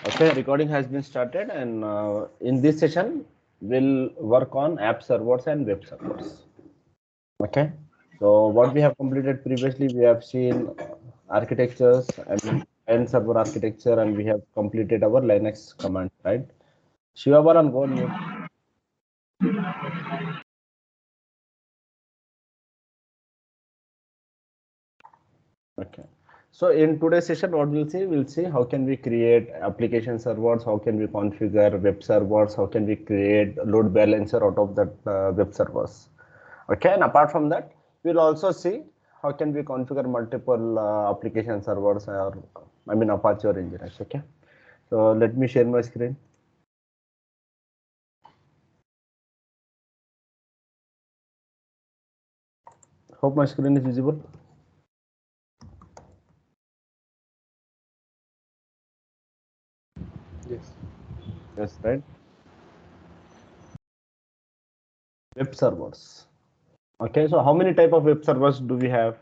Okay, recording has been started, and in this session, we'll work on app servers and web servers. Okay, so what we have completed previously, we have seen architectures and end server architecture, and we have completed our Linux command, right? Shiva Baran, go on mute. Okay. So in today's session, what we'll see how can we create application servers, how can we configure web servers, how can we create load balancer out of that web servers. Okay, and apart from that, we'll also see how can we configure multiple application servers or I mean Apache or Nginx. Okay, so let me share my screen. Hope my screen is visible. Yes. Yes, right. Web servers. Okay, so how many type of web servers do we have?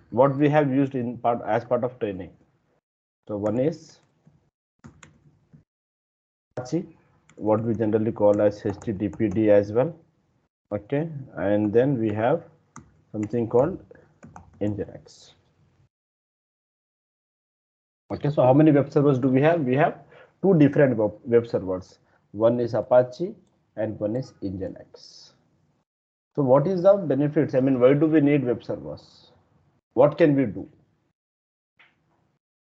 What we have used in part as part of training. So one is Apache, what we generally call as HTTPD as well. Okay, and then we have something called Nginx. Okay, so how many web servers do we have? We have two different web servers. One is Apache and one is Nginx. So what is the benefits? I mean, why do we need web servers? What can we do?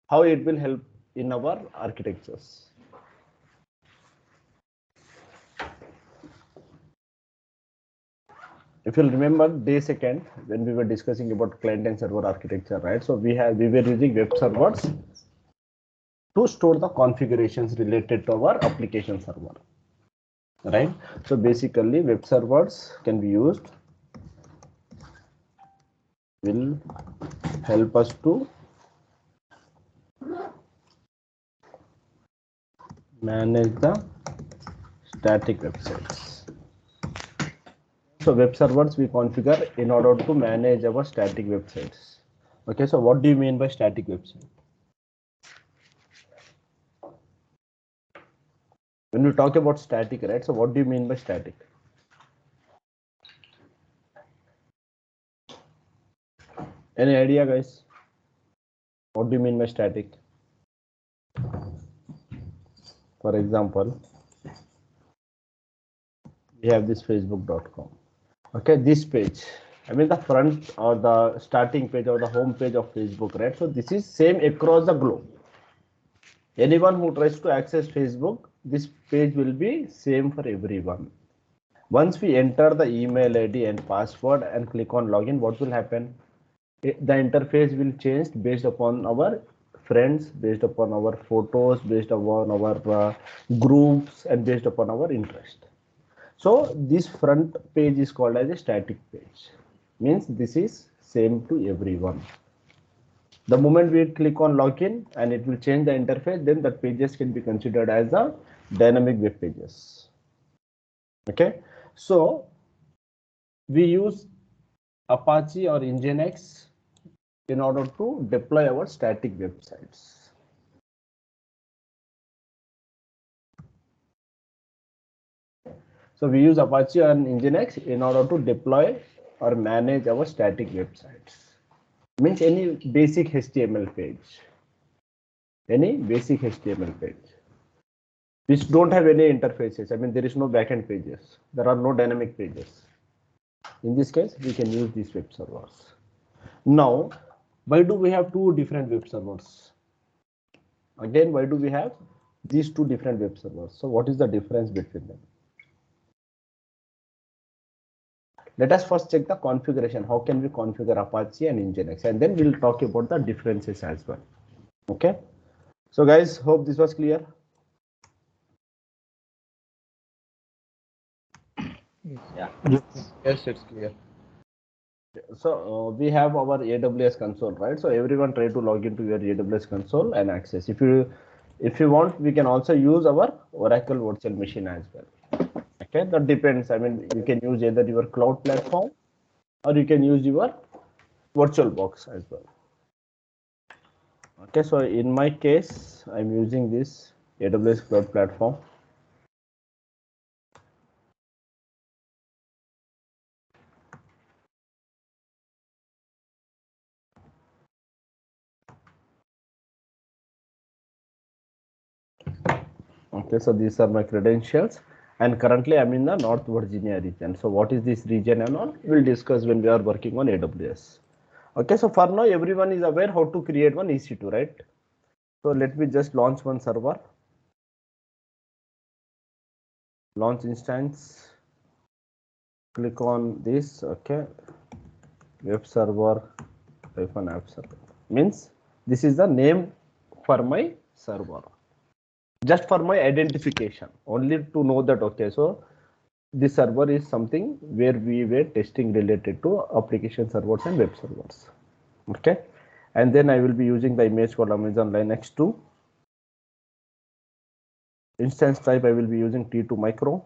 How it will help in our architectures? If you'll remember day second when we were discussing about client and server architecture, right? So we were using web servers to store the configurations related to our application server, right? So basically web servers can be used, will help us to manage the static websites. So web servers we configure in order to manage our static websites. Okay, so what do you mean by static website? When we talk about static, right? So what do you mean by static? Any idea, guys? What do you mean by static? For example, we have this facebook.com. Okay, this page, I mean the front or the starting page or the home page of Facebook, right? So this is same across the globe. Anyone who tries to access Facebook, this page will be same for everyone. Once we enter the email ID and password and click on login, what will happen? The interface will change based upon our friends, based upon our photos, based upon our groups, and based upon our interest. So this front page is called as a static page. Means this is same to everyone. The moment we click on login and it will change the interface, then the pages can be considered as a dynamic web pages. Okay, so we use Apache or Nginx in order to deploy our static websites. So we use Apache and Nginx in order to deploy or manage our static websites. Means any basic HTML page. Any basic HTML page. Which don't have any interfaces. I mean, there is no backend pages. There are no dynamic pages. In this case, we can use these web servers. Now, why do we have two different web servers? Again, why do we have these two different web servers? So what is the difference between them? Let us first check the configuration. How can we configure Apache and Nginx? And then we'll talk about the differences as well. Okay. So guys, hope this was clear. Yeah. Yes, it's clear. So we have our AWS console, right? So everyone try to log into your AWS console and access. If you want, we can also use our Oracle virtual machine as well. Okay, that depends. I mean, you can use either your cloud platform or you can use your virtual box as well. Okay, so in my case, I'm using this AWS Cloud Platform. Okay, so these are my credentials, and currently I'm in the North Virginia region. So what is this region and all? We'll discuss when we are working on AWS. Okay, so for now everyone is aware how to create one EC2, right? So let me just launch one server. Launch instance. Click on this. Okay, web server app server means this is the name for my server. Just for my identification, only to know that, okay, so this server is something where we were testing related to application servers and web servers. Okay, and then I will be using the image called Amazon Linux 2. Instance type I will be using T2 micro.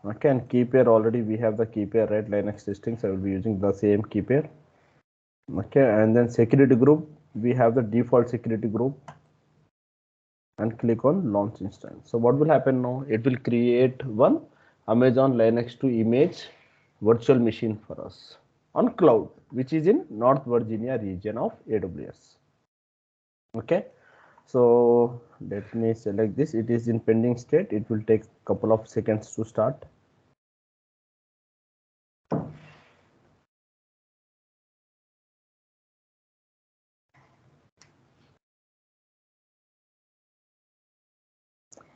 Okay, and key pair already we have the key pair, right? Linux testing, so I will be using the same key pair. Okay, and then security group, we have the default security group, and click on launch instance. So what will happen now? It will create one Amazon Linux 2 image virtual machine for us on cloud, which is in North Virginia region of AWS. Okay, so let me select this. It is in pending state. It will take a couple of seconds to start.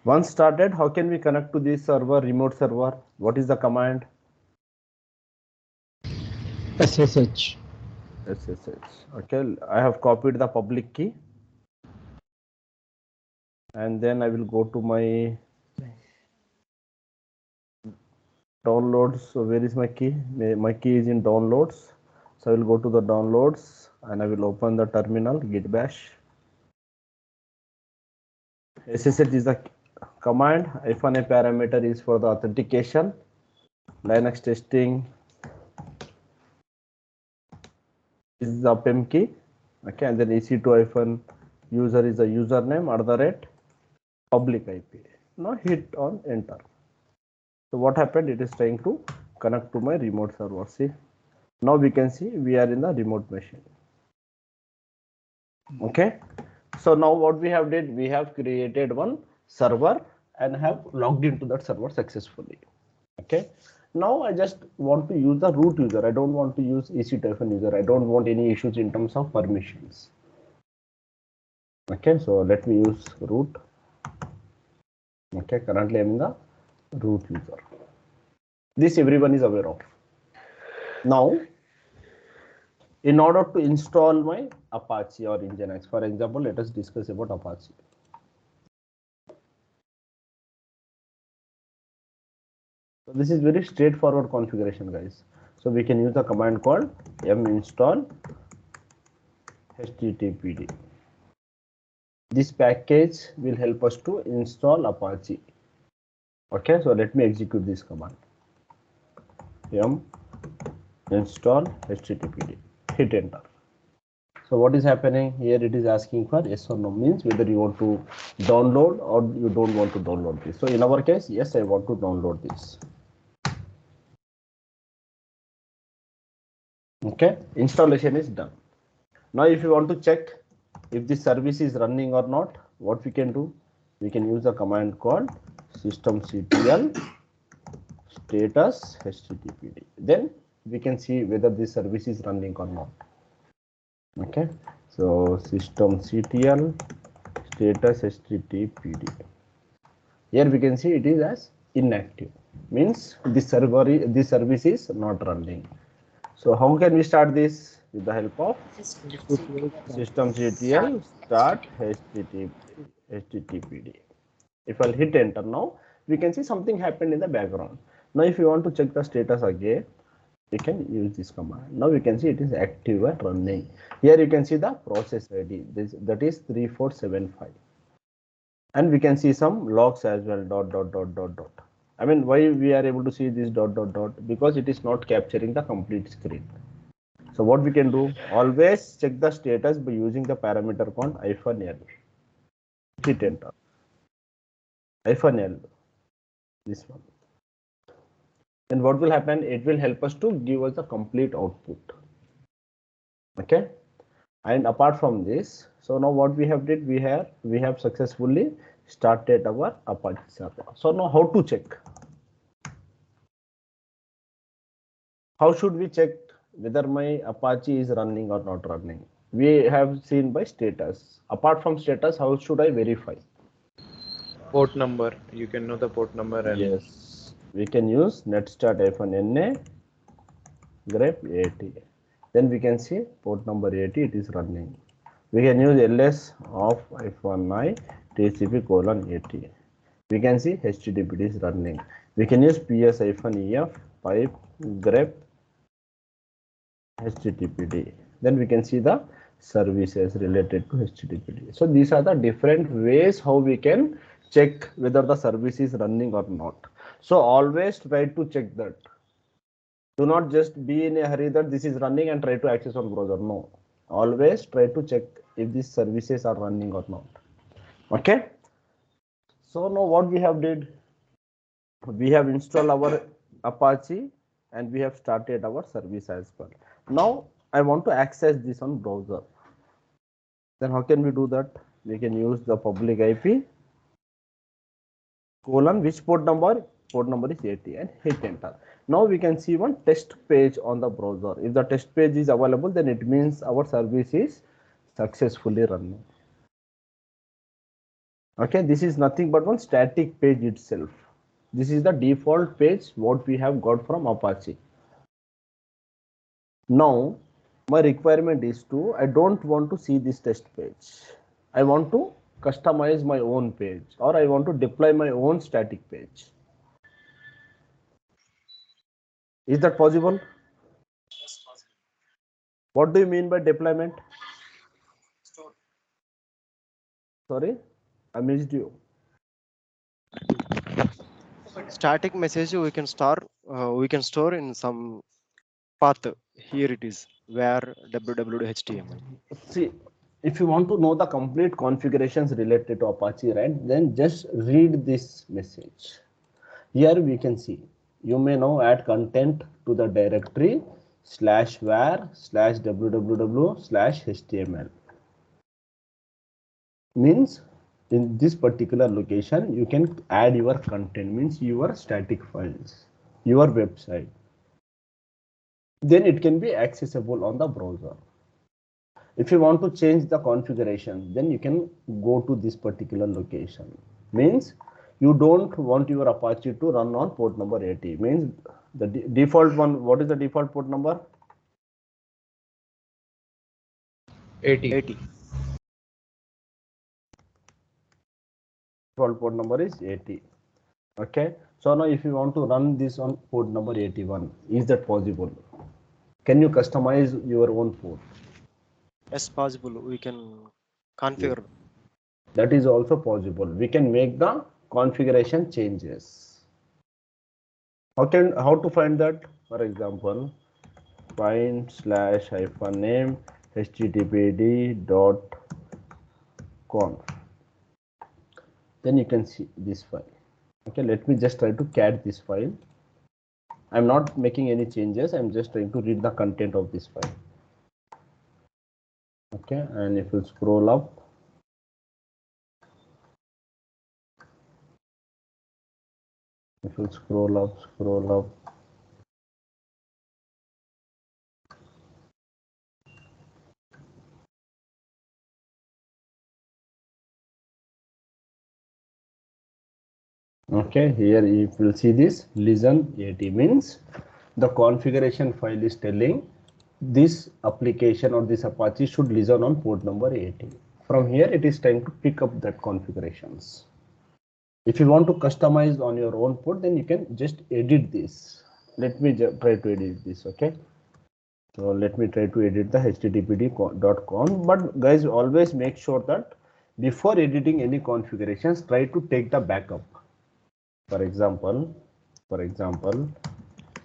Once started, how can we connect to this server, remote server? What is the command? SSH. SSH. Okay, I have copied the public key, and then I will go to my downloads. So where is my key? My key is in downloads. So I will go to the downloads and I will open the terminal, git bash. SSH is the command. -a parameter is for the authentication. Linux testing is the PEM key. Okay, and then EC2 user is the username @ public IP. Now hit on enter. So what happened? It is trying to connect to my remote server. See, now we can see we are in the remote machine. Okay, so now what we have did, we have created one server and have logged into that server successfully. Okay, now I just want to use the root user. I don't want to use EC2 user. I don't want any issues in terms of permissions. Okay, so let me use root. Okay, currently I'm in the root user. This everyone is aware of. Now, in order to install my Apache or Nginx, for example, let us discuss about Apache. So this is very straightforward configuration, guys. So we can use a command called minstall httpd. This package will help us to install Apache. Okay, so let me execute this command. Install httpd. Hit enter. So what is happening here? It is asking for yes or no, means whether you want to download or you don't want to download this. So in our case, yes, I want to download this. Okay, installation is done. Now if you want to check if the service is running or not, what we can do? We can use a command called systemctl status httpd. Then we can see whether this service is running or not. Okay, so systemctl status httpd. Here we can see it is as inactive, means this service is not running. So how can we start this? With the help of systemctl start httpd. If I'll hit enter now, we can see something happened in the background. Now if you want to check the status again, you can use this command. Now we can see it is active and running. Here you can see the process ID, that is 3475. And we can see some logs as well, dot. I mean, why we are able to see this dot, because it is not capturing the complete screen. So what we can do, always check the status by using the parameter called -l. Hit enter. -l, this one. Then what will happen? It will help us to give us the complete output. Okay. And apart from this, so now what we have did, we have successfully started our Apache server. So now how to check? How should we check whether my Apache is running or not running? We have seen by status. Apart from status, how should I verify? Port number. You can know the port number and Yes, we can use netstart-na grep 80. Then we can see port number 80, it is running. We can use ls of -i tcp:80. We can see http is running. We can use ps-ef pipe grep httpd. Then we can see the services related to httpd. So these are the different ways how we can check whether the service is running or not. So always try to check that. Do not just be in a hurry that this is running and try to access on browser. No, always try to check if these services are running or not. Okay. So now what we have did, we have installed our Apache and we have started our service as well. Now I want to access this on browser. Then how can we do that? We can use the public IP colon which port number? Port number is 80 and hit enter. Now we can see one test page on the browser. If the test page is available, then it means our service is successfully running. Okay, this is nothing but one static page itself. This is the default page what we have got from Apache. Now my requirement is to, I don't want to see this test page. I want to customize my own page, or I want to deploy my own static page. Is that possible? Yes, possible. What do you mean by deployment? Store. Sorry, I missed you. Static message we can store in some path. Here it is where www.html. See, if you want to know the complete configurations related to Apache, right, then just read this message. Here we can see, you may now add content to the directory /var/www/html. Means in this particular location, you can add your content, means your static files, your website. Then it can be accessible on the browser. If you want to change the configuration, then you can go to this particular location. Means you don't want your Apache to run on port number 80. Means the default one, what is the default port number? 80. Default port number is 80. Okay. So now if you want to run this on port number 81, is that possible? Can you customize your own port? Yes, possible. We can configure. That is also possible. We can make the configuration changes. How to find that? For example, find /name httpd.conf. Then you can see this file. Okay, let me just try to cat this file. I'm not making any changes. I'm just trying to read the content of this file. Okay, and if you scroll up, scroll up. Okay, here you will see this listen 80 means the configuration file is telling this application or this Apache should listen on port number 80. From here it is trying to pick up that configurations. If you want to customize on your own port, then you can just edit this. Let me try to edit this. Okay, so let me try to edit the httpd.conf. But guys, always make sure that before editing any configurations, try to take the backup. For example,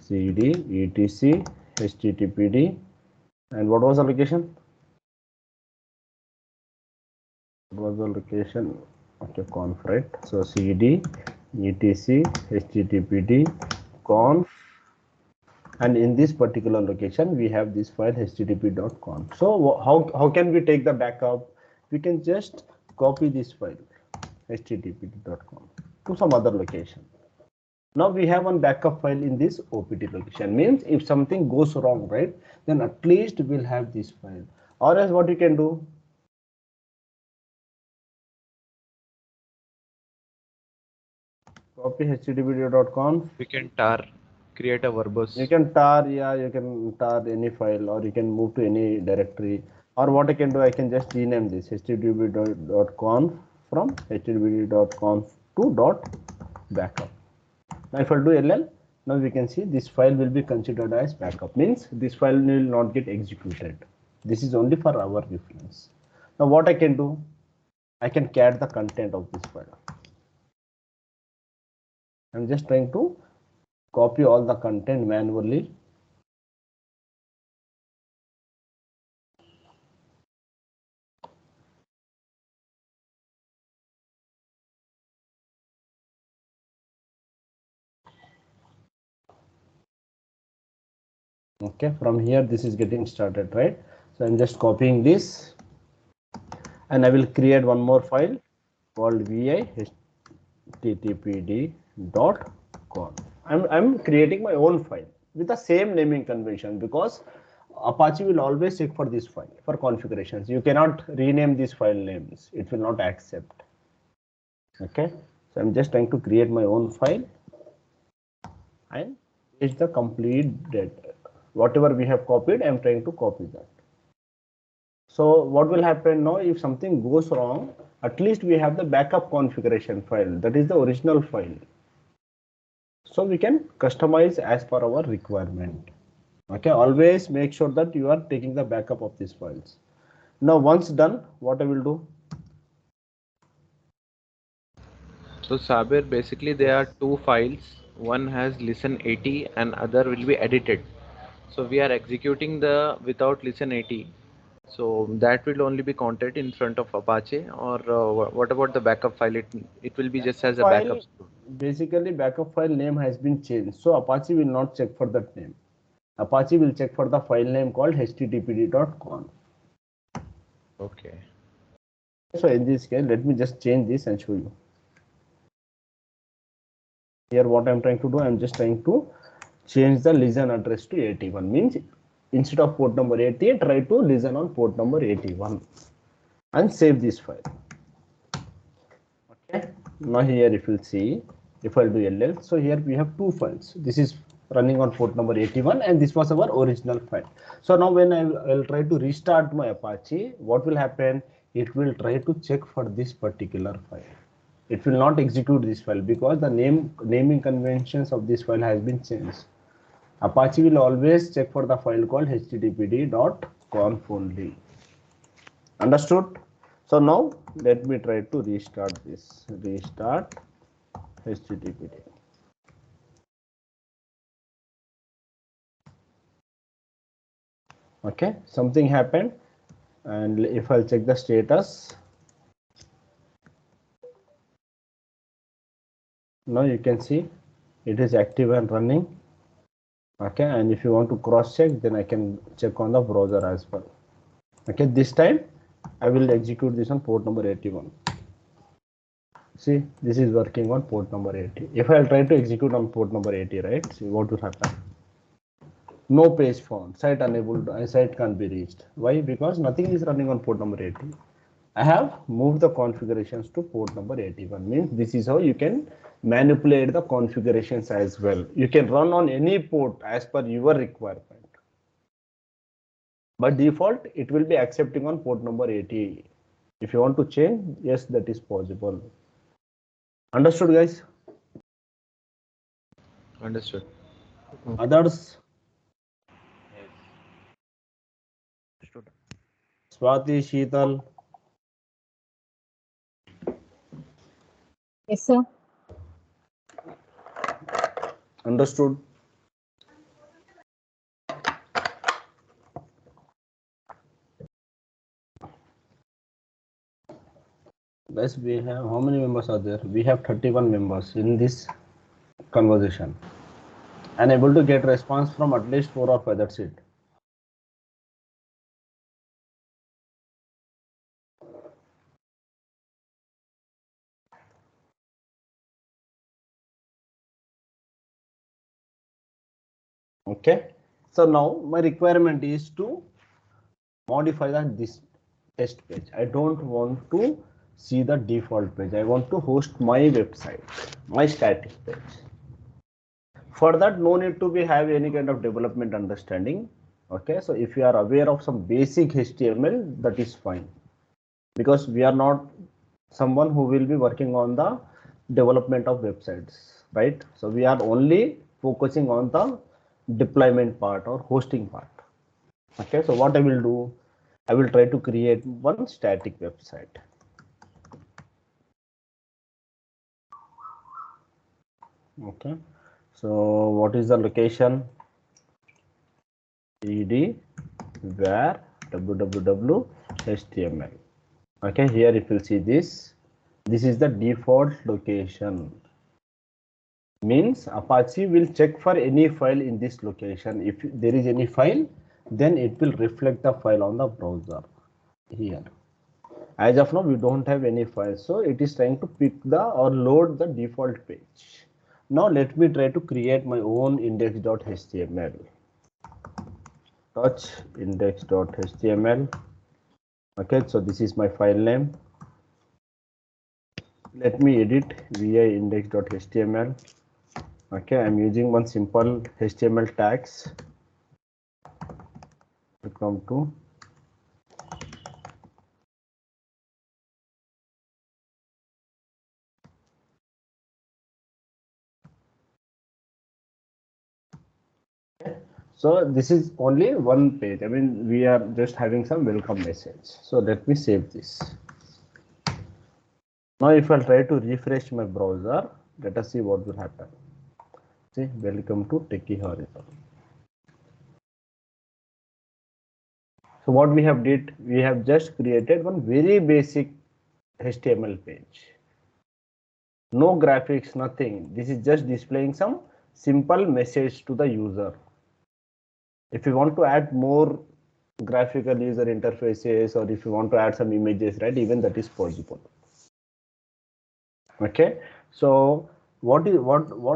cd etc httpd, and what was the location? What was the location? Okay, conf, right? So cd etc httpd conf, and in this particular location we have this file http.conf. So how can we take the backup? We can just copy this file http.conf to some other location. Now we have one backup file in this opt location, means if something goes wrong, right, then at least we'll have this file. Or else what you can do, copy http.conf. We can tar, create a You verbose. can tar, yeah, you can tar any file, or you can move to any directory. Or what I can do, I can just rename this http.conf from http.conf to .backup. Now if I do ll, now we can see this file will be considered as backup, means this file will not get executed. This is only for our reference. Now what I can do, I can cat the content of this file. I'm just trying to copy all the content manually. Okay, from here this is getting started, right? So I'm just copying this, and I will create one more file called vi httpd.conf. I'm creating my own file with the same naming convention, because Apache will always check for this file for configurations. You cannot rename these file names, it will not accept. Okay, so I'm just trying to create my own file and it's the complete data. Whatever we have copied, I'm trying to copy that. So what will happen now, if something goes wrong, at least we have the backup configuration file, that is the original file. So we can customize as per our requirement. Okay, always make sure that you are taking the backup of these files. Now once done, what I will do? So Sabir, basically there are two files. One has listen 80 and other will be edited. So we are executing the without listen 80. So that will only be counted in front of Apache, or what about the backup file? It will be just Backup as a backup. file, basically backup file name has been changed. So Apache will not check for that name. Apache will check for the file name called httpd.conf. Okay. So in this case, let me just change this and show you. Here what I'm trying to do, I'm just trying to change the listen address to 81, means instead of port number 80, try to listen on port number 81 and save this file. Okay, now here if you'll see, if I'll do ll, so here we have two files. This is running on port number 81 and this was our original file. So now when I'll try to restart my Apache, what will happen? It will try to check for this particular file. It will not execute this file because the naming conventions of this file has been changed. Apache will always check for the file called httpd.conf only. Understood? So now let me try to restart this. Restart httpd. Okay, something happened, and if I'll check the status, now you can see it is active and running. Okay, and if you want to cross check, then I can check on the browser as well. Okay, this time I will execute this on port number 81. See, this is working on port number 80. If I'll try to execute on port number 80, right, see what will happen. No page found, site unable, site can't be reached. Why? Because nothing is running on port number 80. I have moved the configurations to port number 81, means this is how you can manipulate the configurations as well. You can run on any port as per your requirement. By default, it will be accepting on port number 80. If you want to change, yes, that is possible. Understood, guys? Understood. Others? Swati, Sheetal? Yes, sir. Understood? Guys, we have how many members are there? We have 31 members in this conversation. Unable to get response from at least 4 or 5. That's it. Okay. So now my requirement is to modify this test page. I don't want to see the default page. I want to host my website, my static page. For that, no need to be have any kind of development understanding. Okay, so if you are aware of some basic HTML, that is fine, because we are not someone who will be working on the development of websites, right? So we are only focusing on the deployment part or hosting part. Okay, so what I will do, I will try to create one static website. Okay, so what is the location? ed where www html. Okay, here if you see this is the default location. Means Apache will check for any file in this location. If there is any file, then it will reflect the file on the browser here. As of now, we don't have any file, so it is trying to pick the or load the default page. Now let me try to create my own index.html. Touch index.html. Okay, so this is my file name. Let me edit via index.html. Okay, I'm using one simple HTML tags. Come to so this is only one page. I mean, we are just having some welcome message. So let me save this. Now if I'll try to refresh my browser, let us see what will happen. See, welcome to Techie Horizon. So what we have did, we have just created one very basic HTML page. No graphics, nothing. This is just displaying some simple message to the user. If you want to add more graphical user interfaces, or if you want to add some images, right, even that is possible. Okay, so what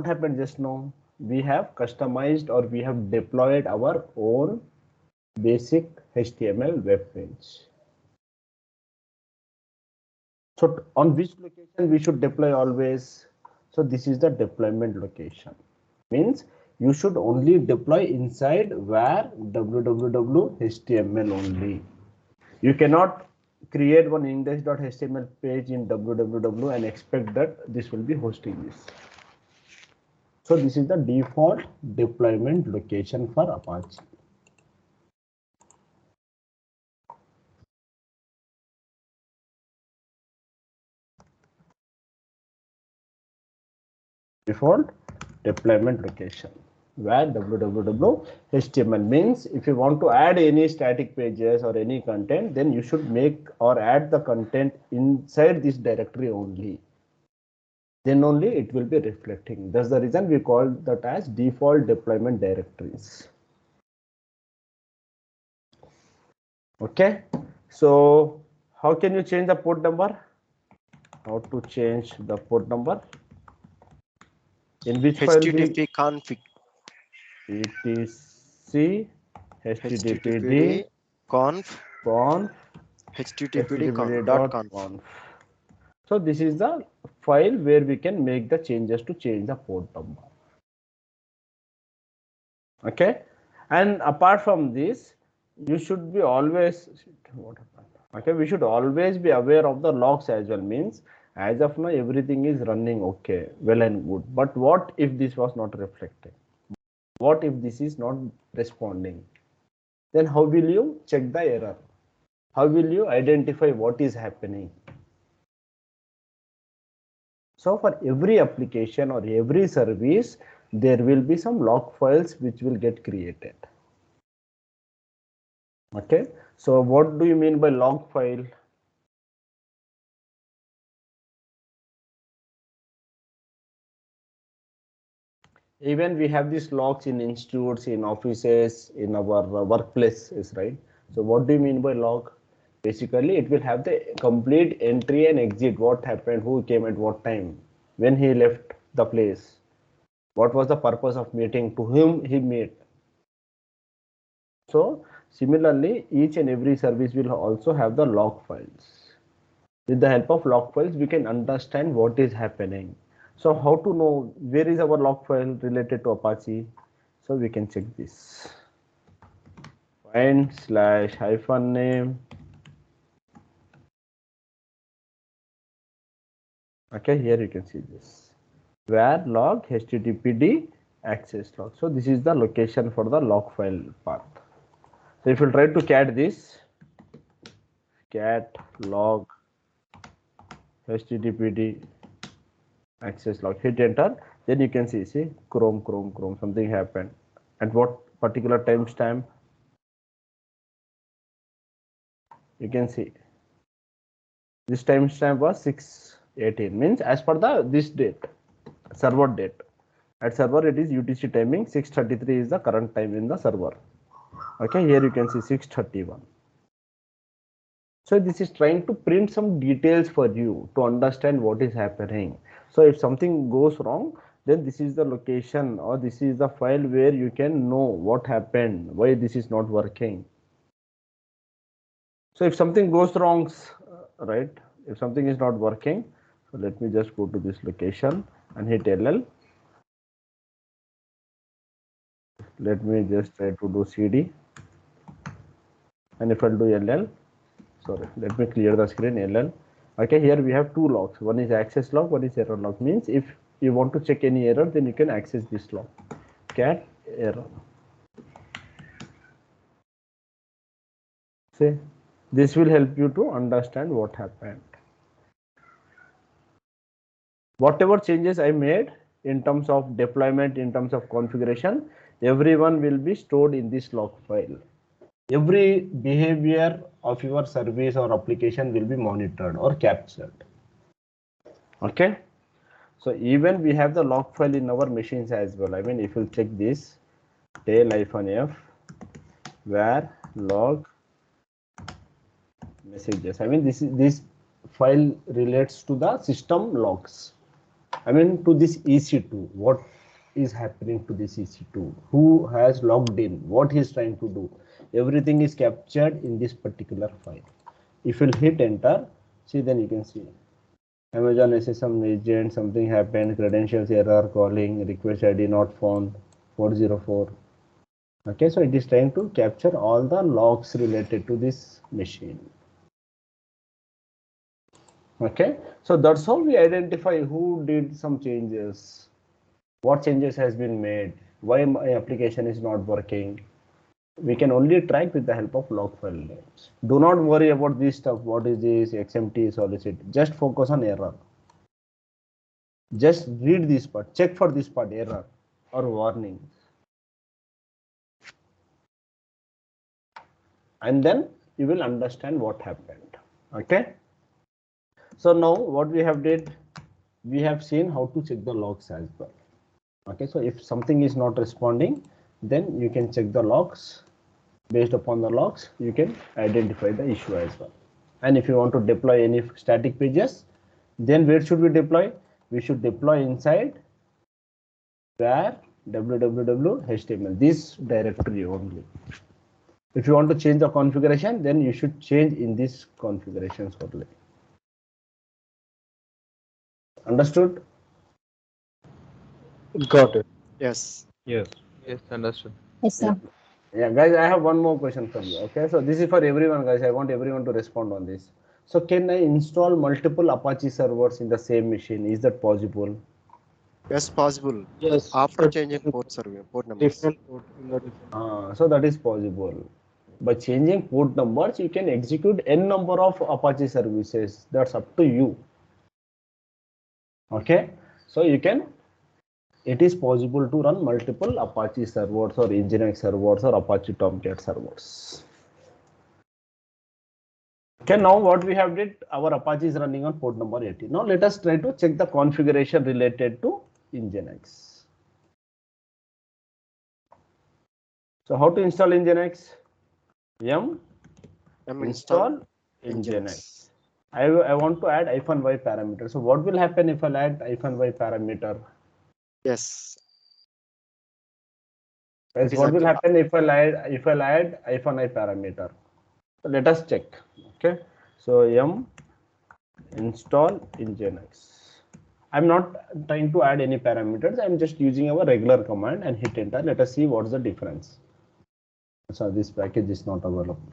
happened just now? We have customized or we have deployed our own basic HTML web page. So on which location we should deploy always? So this is the deployment location. Means you should only deploy inside where www HTML only. You cannot create one index.html page in www and expect that this will be hosting this. So this is the default deployment location for Apache. Default deployment location where www HTML means if you want to add any static pages or any content, then you should make or add the content inside this directory only. Then only it will be reflecting. That's the reason we call that as default deployment directories. Okay, so how can you change the port number? How to change the port number? In which file? http config etc httpd conf conf httpd.conf. So this is the file where we can make the changes to change the port number. Okay, and apart from this, you should be always okay, we should always be aware of the logs as well. Means as of now everything is running okay, well and good, but what if this was not reflecting? What if this is not responding? Then how will you check the error? How will you identify what is happening? So for every application or every service, there will be some log files which will get created. Okay, so what do you mean by log file? even we have these logs in institutes, in offices, in our workplaces, right? So what do you mean by log? Basically, it will have the complete entry and exit, what happened, who came at what time, when he left the place, what was the purpose of meeting, to whom he met. So similarly, each and every service will also have the log files. With the help of log files, we can understand what is happening. So how to know where is our log file related to Apache? So we can check this. Find slash hyphen name. Okay, here you can see this. Where log httpd access log. So this is the location for the log file path. So if you try to cat this, cat log httpd access log, hit enter, then you can see chrome something happened. At what particular timestamp? You can see this timestamp was 6:18, means as per the this date, server date. At server it is UTC timing, 6:33 is the current time in the server. Okay, here you can see 6:31. So this is trying to print some details for you to understand what is happening. So if something goes wrong, then this is the location or this is the file where you can know what happened, why this is not working. So if something goes wrong, right, if something is not working, so let me just go to this location and hit LL. Let me just try to do CD, and if I'll do LL, sorry, let me clear the screen, LL. Okay, here we have two logs, one is access log, one is error log. Means if you want to check any error, then you can access this log, cat error. See, this will help you to understand what happened. Whatever changes I made in terms of deployment, in terms of configuration, everyone will be stored in this log file. Every behavior of your service or application will be monitored or captured. Okay, so even we have the log file in our machines as well. I mean, if you check this tail-f where log messages, I mean this file relates to the system logs. I mean, to this EC2, what is happening to this EC2, who has logged in, what he is trying to do, everything is captured in this particular file. If you'll hit enter, see, then you can see Amazon SSM agent, something happened, credentials error, calling, request ID not found, 404. Okay, so it is trying to capture all the logs related to this machine. Okay, so that's how we identify who did some changes, what changes has been made, why my application is not working. We can only track with the help of log file names. Do not worry about this stuff. What is this XMT solicit? Just focus on error. Just read this part, check for this part, error or warning, and then you will understand what happened. Okay, so now what we have did, we have seen how to check the logs as well. Okay, so if something is not responding, then you can check the logs. Based upon the logs, you can identify the issue as well. And if you want to deploy any static pages, then where should we deploy? We should deploy inside where www.html, this directory only. If you want to change the configuration, then you should change in this configurations only. Understood? Got it. Yes. Yes. Yes, understood. Yes, sir. Yeah, guys, I have one more question for you. Okay, so this is for everyone, guys. I want everyone to respond on this. So can I install multiple Apache servers in the same machine? Is that possible? Yes, possible. Yes. After changing port numbers. Different port in the different. So that is possible. By changing port numbers, you can execute n number of Apache services. That's up to you. Okay, so you can. It is possible to run multiple Apache servers or Nginx servers or Apache Tomcat servers. Okay, now what we have did, our Apache is running on port number 80. Now let us try to check the configuration related to Nginx. So how to install Nginx? Yum install Nginx. I want to add -y parameter. So what will happen if I add -y parameter? Yes. Guys, It is what will active. happen if I add -i parameter? So let us check. Okay. So yum install Nginx. I'm not trying to add any parameters. I'm just using our regular command and hit enter. Let us see what's the difference. So this package is not available.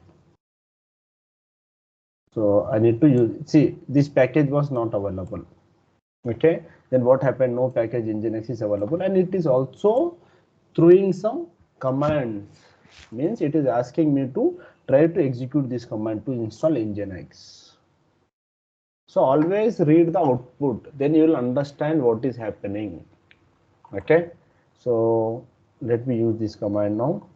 So I need to use, see, this package was not available. Okay, then what happened? No package Nginx is available, and it is also throwing some commands. Means it is asking me to try to execute this command to install Nginx. So always read the output, then you will understand what is happening. Okay, so let me use this command now.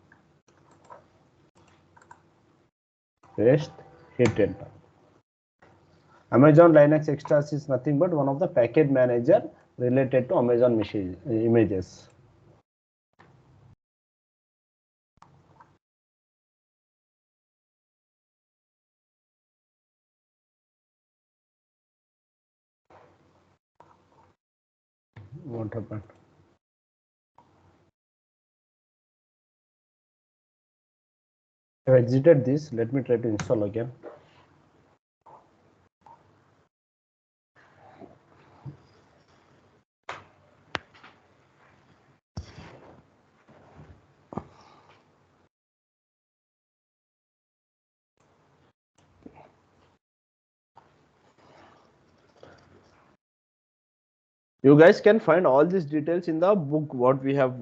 Paste, hit enter. Amazon Linux Extras is nothing but one of the package manager related to Amazon images. What happened? I've exited this. Let me try to install again. You guys can find all these details in the book what we have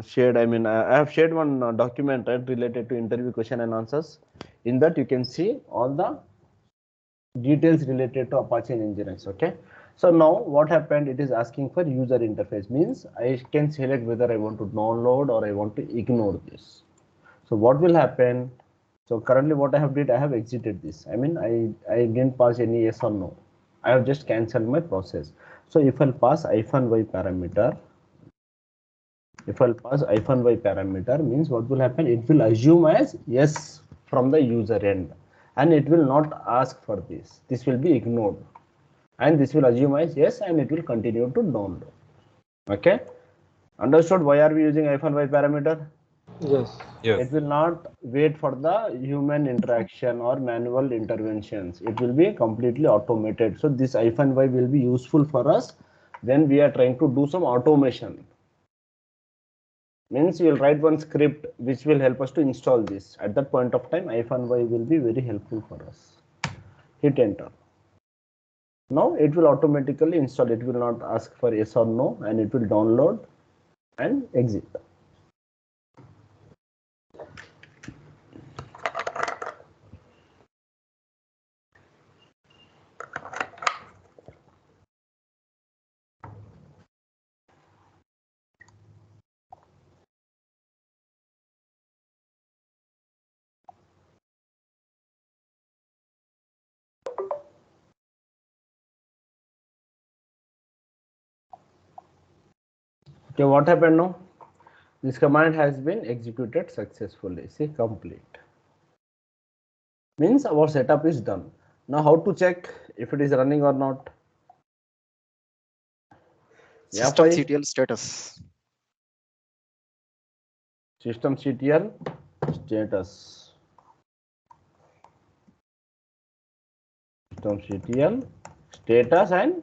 shared. I mean, I have shared one document, right, related to interview question and answers. In that you can see all the details related to Apache and Nginx. Okay. So now what happened? It is asking for user interface. Means I can select whether I want to download or I want to ignore this. So what will happen? So currently what I have did, I have exited this. I mean, I didn't pass any yes or no. I have just cancelled my process. So if I'll pass -y parameter, if I'll pass -y parameter means what will happen? It will assume as yes from the user end, and it will not ask for this. This will be ignored, and this will assume as yes, and it will continue to download. Okay, understood? Why are we using -y parameter? Yes. It will not wait for the human interaction or manual interventions. It will be completely automated. So this -y will be useful for us when we are trying to do some automation. Means you will write one script which will help us to install this. At that point of time, -y will be very helpful for us. Hit enter. Now it will automatically install. It will not ask for yes or no, and it will download and exit. Okay, what happened now? This command has been executed successfully. See, complete. Means our setup is done. Now how to check if it is running or not? Systemctl status. Systemctl status. Systemctl status and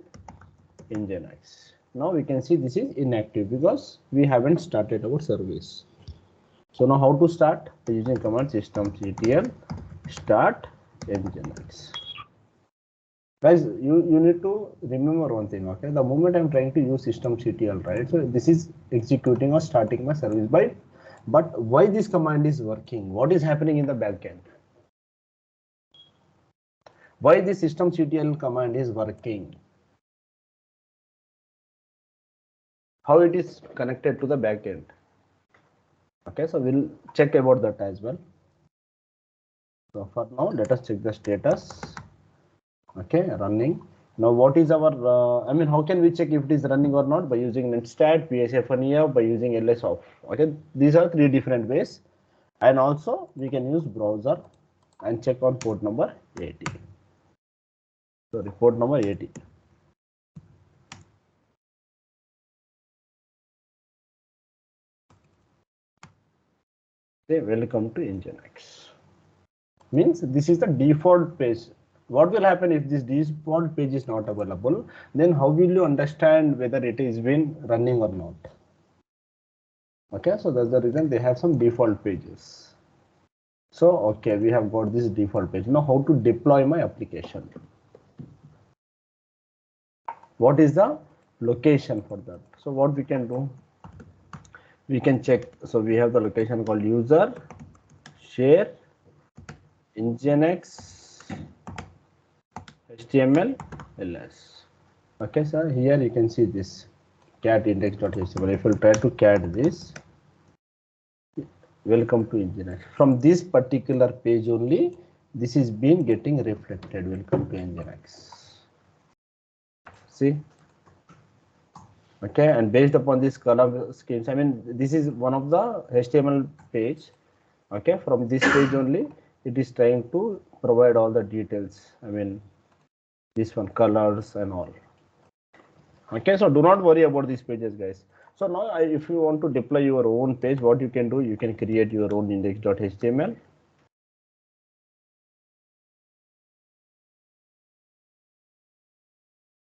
Nginx. Now we can see this is inactive because we haven't started our service. So now how to start? Using command systemctl start Nginx. Guys, you need to remember one thing, okay? The moment I'm trying to use systemctl, right? So this is executing or starting my service. But why this command is working? What is happening in the backend? Why this systemctl command is working? How it is connected to the backend? Okay, so we'll check about that as well. So for now, let us check the status. Okay, running. Now, what is our, I mean, how can we check if it is running or not? By using netstat, psfnef, by using lsoff. Okay, these are three different ways. And also we can use browser and check on port number 80. Sorry, port number 80. Okay, welcome to Nginx. Means this is the default page. What will happen if this default page is not available? Then how will you understand whether it is been running or not? Okay, so that's the reason they have some default pages. So okay, we have got this default page. Now how to deploy my application? What is the location for that? So what we can do? We can check. So we have the location called user share nginx html ls. Okay, so here you can see this cat index.html. If you try to cat this, welcome to Nginx. From this particular page only, this is being getting reflected. Welcome to Nginx. See. Okay, and based upon these color schemes, I mean, this is one of the HTML page. Okay, from this page only, it is trying to provide all the details. I mean, this one, colors and all. Okay, so do not worry about these pages, guys. So now, if you want to deploy your own page, what you can do, you can create your own index.html.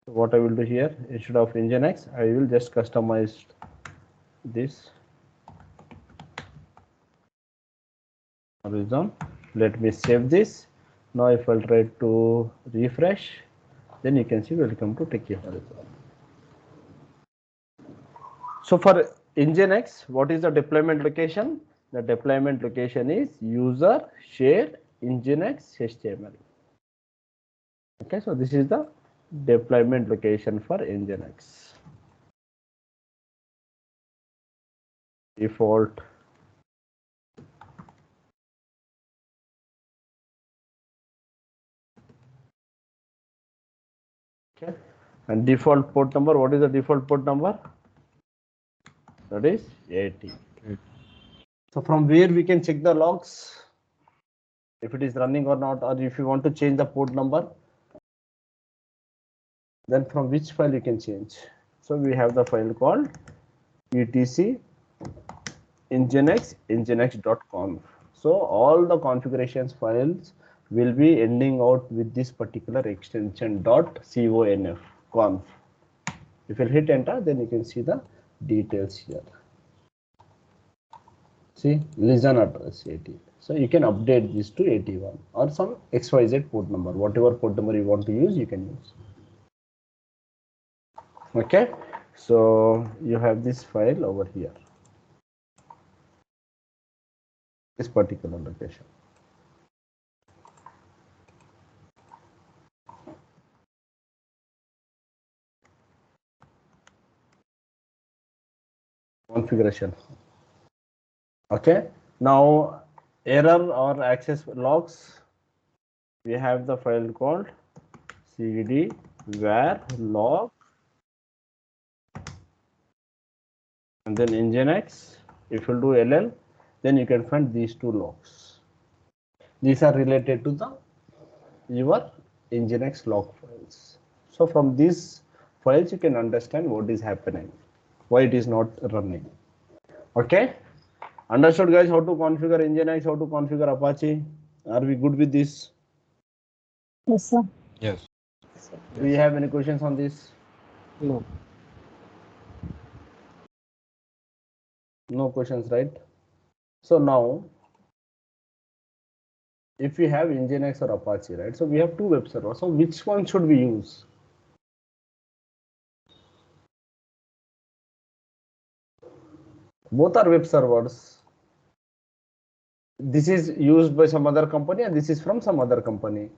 So what I will do here, instead of Nginx, I will just customize this. Horizon. Let me save this. Now if I'll try to refresh, then you can see welcome to Techie Horizon. So for Nginx, what is the deployment location? The deployment location is user share Nginx HTML. Okay, so this is the deployment location for Nginx. Default. Okay, and default port number. What is the default port number? That is 80. So from where we can check the logs, if it is running or not, or if you want to change the port number, then from which file you can change. So we have the file called etc nginx nginx.conf. So all the configurations files will be ending out with this particular extension .conf conf. If you hit enter, then you can see the details here. See, listen address 80. So you can update this to 81 or some XYZ port number, whatever port number you want to use, you can use. Okay, so you have this file over here, this particular location. Configuration. Okay, now error or access logs, we have the file called cd var log and then nginx. If you do ll, then you can find these two logs. These are related to the your nginx log files. So from these files you can understand what is happening, why it is not running. Okay, understood guys, how to configure nginx, how to configure Apache? Are we good with this? Yes, sir. Yes. Do you have any questions on this? No. No questions, right? So now, if we have Nginx or Apache, right? So we have two web servers. So which one should we use? Both are web servers. This is used by some other company and this is from some other company.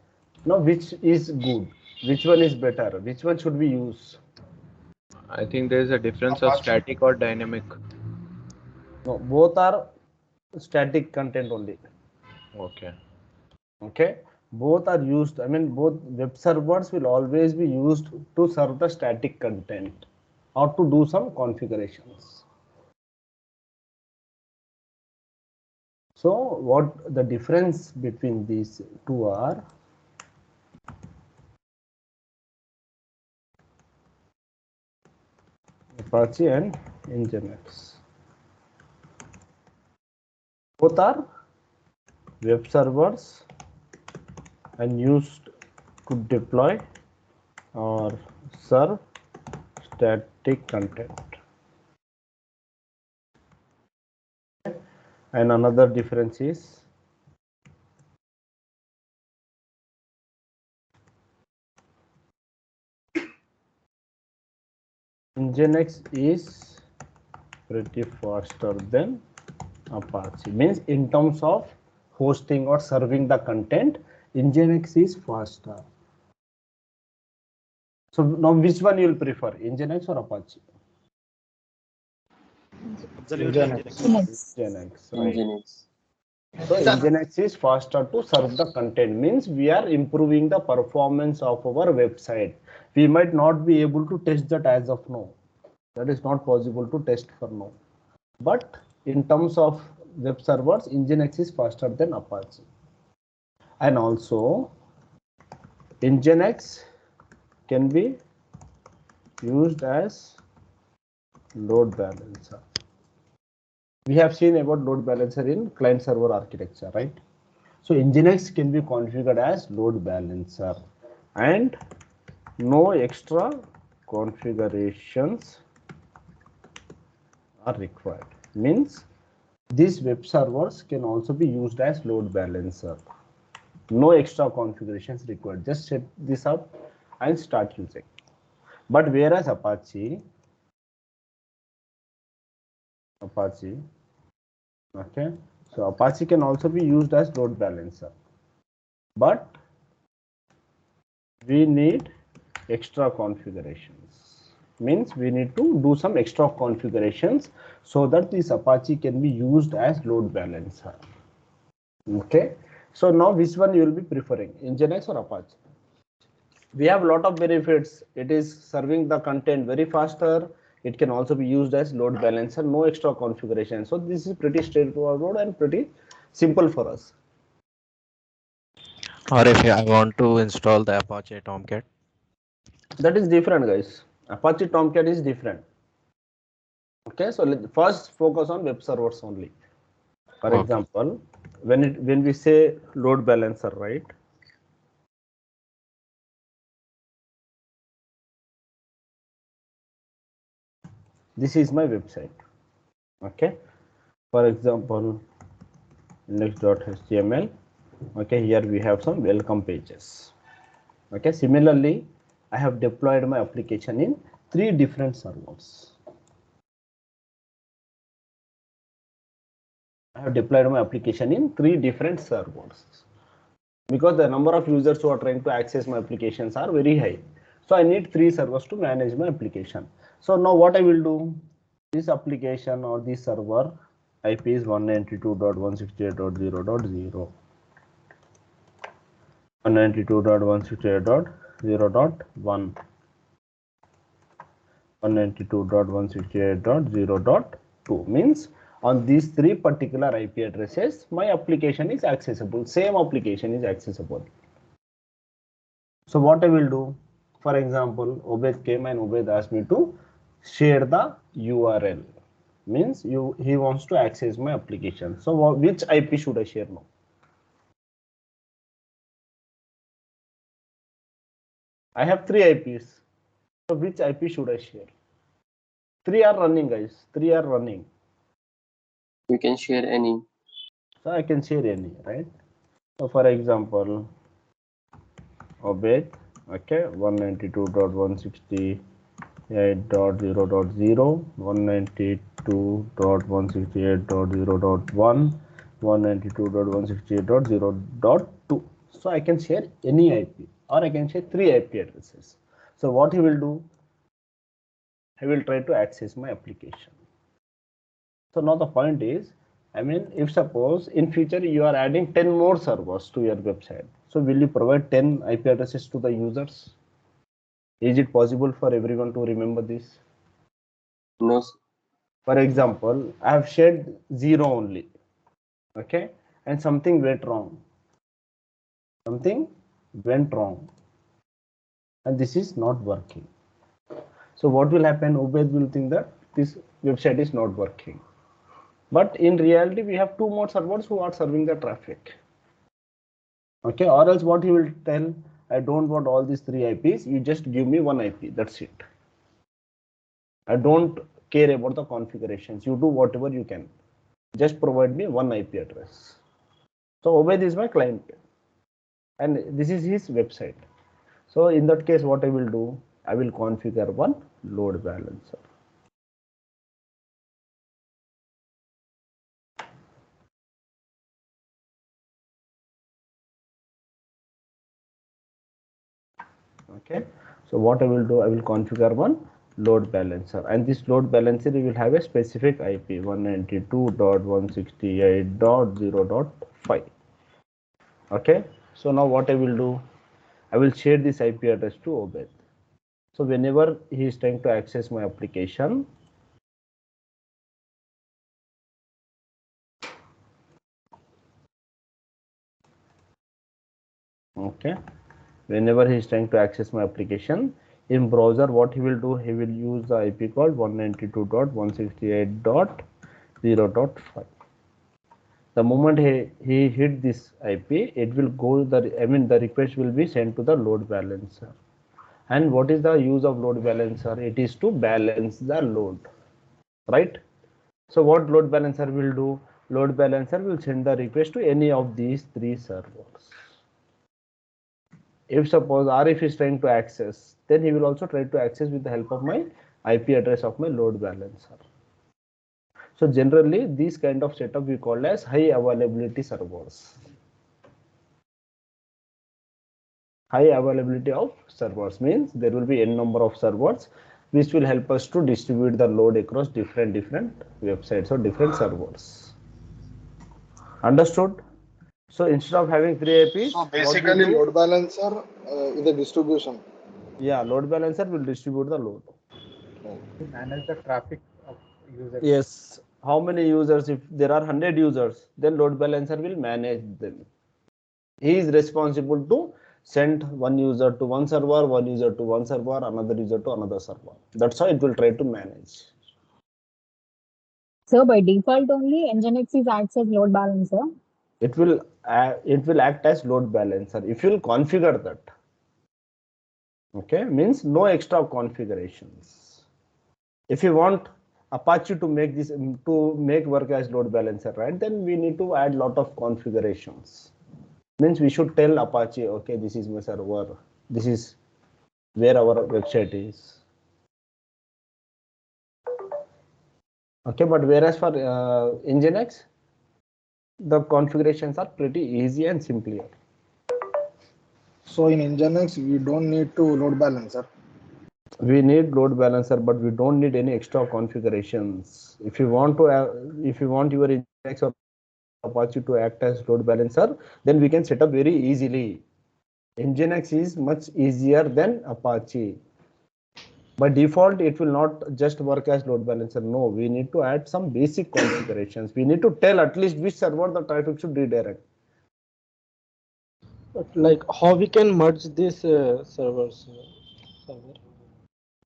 Now, which is good? Which one is better? Which one should we use? I think there is a difference of static or dynamic. No, both are static content only. Okay. Okay. Both are used. I mean, both web servers will always be used to serve the static content or to do some configurations. So what the difference between these two are? Apache and Nginx. Both are web servers and used to deploy or serve static content. And another difference is Nginx is pretty faster than Apache. Means in terms of hosting or serving the content, Nginx is faster. So now which one you will prefer, Nginx or Apache? Absolutely. Nginx. Nginx, right. Nginx. So Nginx is faster to serve the content, means we are improving the performance of our website. We might not be able to test that as of now. That is not possible to test for now. But in terms of web servers, Nginx is faster than Apache. And also Nginx can be used as load balancer. We have seen about load balancer in client server architecture, right? So Nginx can be configured as load balancer and no extra configurations are required. Means these web servers can also be used as load balancer. No extra configurations required. Just set this up and start using. But whereas Apache, okay, so Apache can also be used as load balancer, but we need extra configurations. Means we need to do some extra configurations so that this Apache can be used as load balancer. Okay, so now which one you will be preferring, Nginx or Apache? We have a lot of benefits. It is serving the content very faster. It can also be used as load balancer, no extra configuration. So this is pretty straightforward and pretty simple for us. Or if I want to install the Apache Tomcat. That is different, guys. Apache Tomcat is different. Okay, so let's first focus on web servers only. For Okay. example, when we say load balancer, right? This is my website. Okay, for example, index.html. Okay, here we have some welcome pages. Okay, similarly, I have deployed my application in 3 different servers. I have deployed my application in 3 different servers because the number of users who are trying to access my applications are very high. So I need 3 servers to manage my application. So now what I will do, this application or this server IP is 192.168.0.0. 192.168.0.1, 192.168.0.2 means on these 3 particular IP addresses, my application is accessible. Same application is accessible. So what I will do, for example, Obed came and Obed asked me to share the URL. Means he wants to access my application. So which IP should I share now? I have 3 IPs. So which IP should I share? 3 are running, guys. 3 are running. You can share any. So I can share any, right? So for example, Obed, okay, 192.168.0.0, 192.168.0.1, 192.168.0.2. So I can share any IP or I can share 3 IP addresses. So what he will do, he will try to access my application. So now the point is, I mean, if suppose in future you are adding 10 more servers to your website, So will you provide 10 IP addresses to the users? Is it possible for everyone to remember this? No, sir. For example, I have shared 0 only, okay, and something went wrong. Something went wrong, and this is not working. So what will happen? Obed will think that this website is not working. But in reality, we have 2 more servers who are serving the traffic. Okay, or else what he will tell, I don't want all these 3 IPs, you just give me 1 IP, that's it. I don't care about the configurations, you do whatever you can. Just provide me 1 IP address. So Obed is my client and this is his website. So in that case, what I will do, I will configure one load balancer. Okay, so what I will do, I will configure one load balancer, and this load balancer will have a specific IP 192.168.0.5. okay, so now what I will do, I will share this IP address to Obed. So whenever he is trying to access my application, okay, whenever he is trying to access my application in browser, what he will do, he will use the IP called 192.168.0.5. The moment he hit this IP, it will go the request will be sent to the load balancer. And what is the use of load balancer? It is to balance the load, right? So what load balancer will do? Load balancer will send the request to any of these 3 servers. If suppose Arif is trying to access, then he will also try to access with the help of my IP address of my load balancer. So generally, this kind of setup we call as high availability servers. High availability of servers means there will be n number of servers, which will help us to distribute the load across different websites or different servers. Understood? So instead of having 3 IPs, So basically, load balancer is a distribution. yeah, load balancer will distribute the load. Manage the traffic of users. Yes. How many users? If there are 100 users, then load balancer will manage them. He is responsible to send one user to one server, one user to one server, another user to another server. That's how it will try to manage. So by default only, Nginx is acts as load balancer. It will act as load balancer if you will configure that. Okay, means no extra configurations. If you want Apache to make work as load balancer, right, then we need to add lot of configurations. Means we should tell Apache, okay, this is my server, this is where our website is. Okay, but whereas for Nginx, the configurations are pretty easy and simpler. So in Nginx, we don't need to load balancer. We need load balancer, but we don't need any extra configurations. If you want your Nginx or Apache to act as load balancer, then we can set up very easily. Nginx is much easier than Apache. By default, it will not just work as load balancer. No, we need to add some basic configurations. We need to tell at least which server the traffic should redirect. But like how we can merge these servers?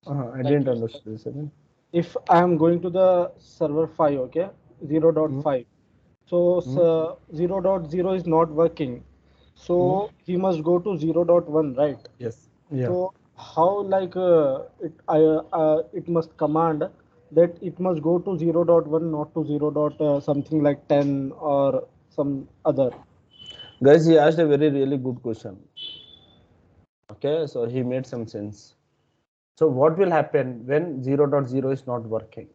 I didn't understand this again. If I am going to the server 5, okay, 0.5. So 0.0 is not working. So he must go to 0.1, right? Yes. Yeah. So how like it must command that it must go to 0.1, not to 0. Something like 10 or some other. Guys, he asked a really good question. Okay, so he made some sense. So what will happen when 0.0 is not working?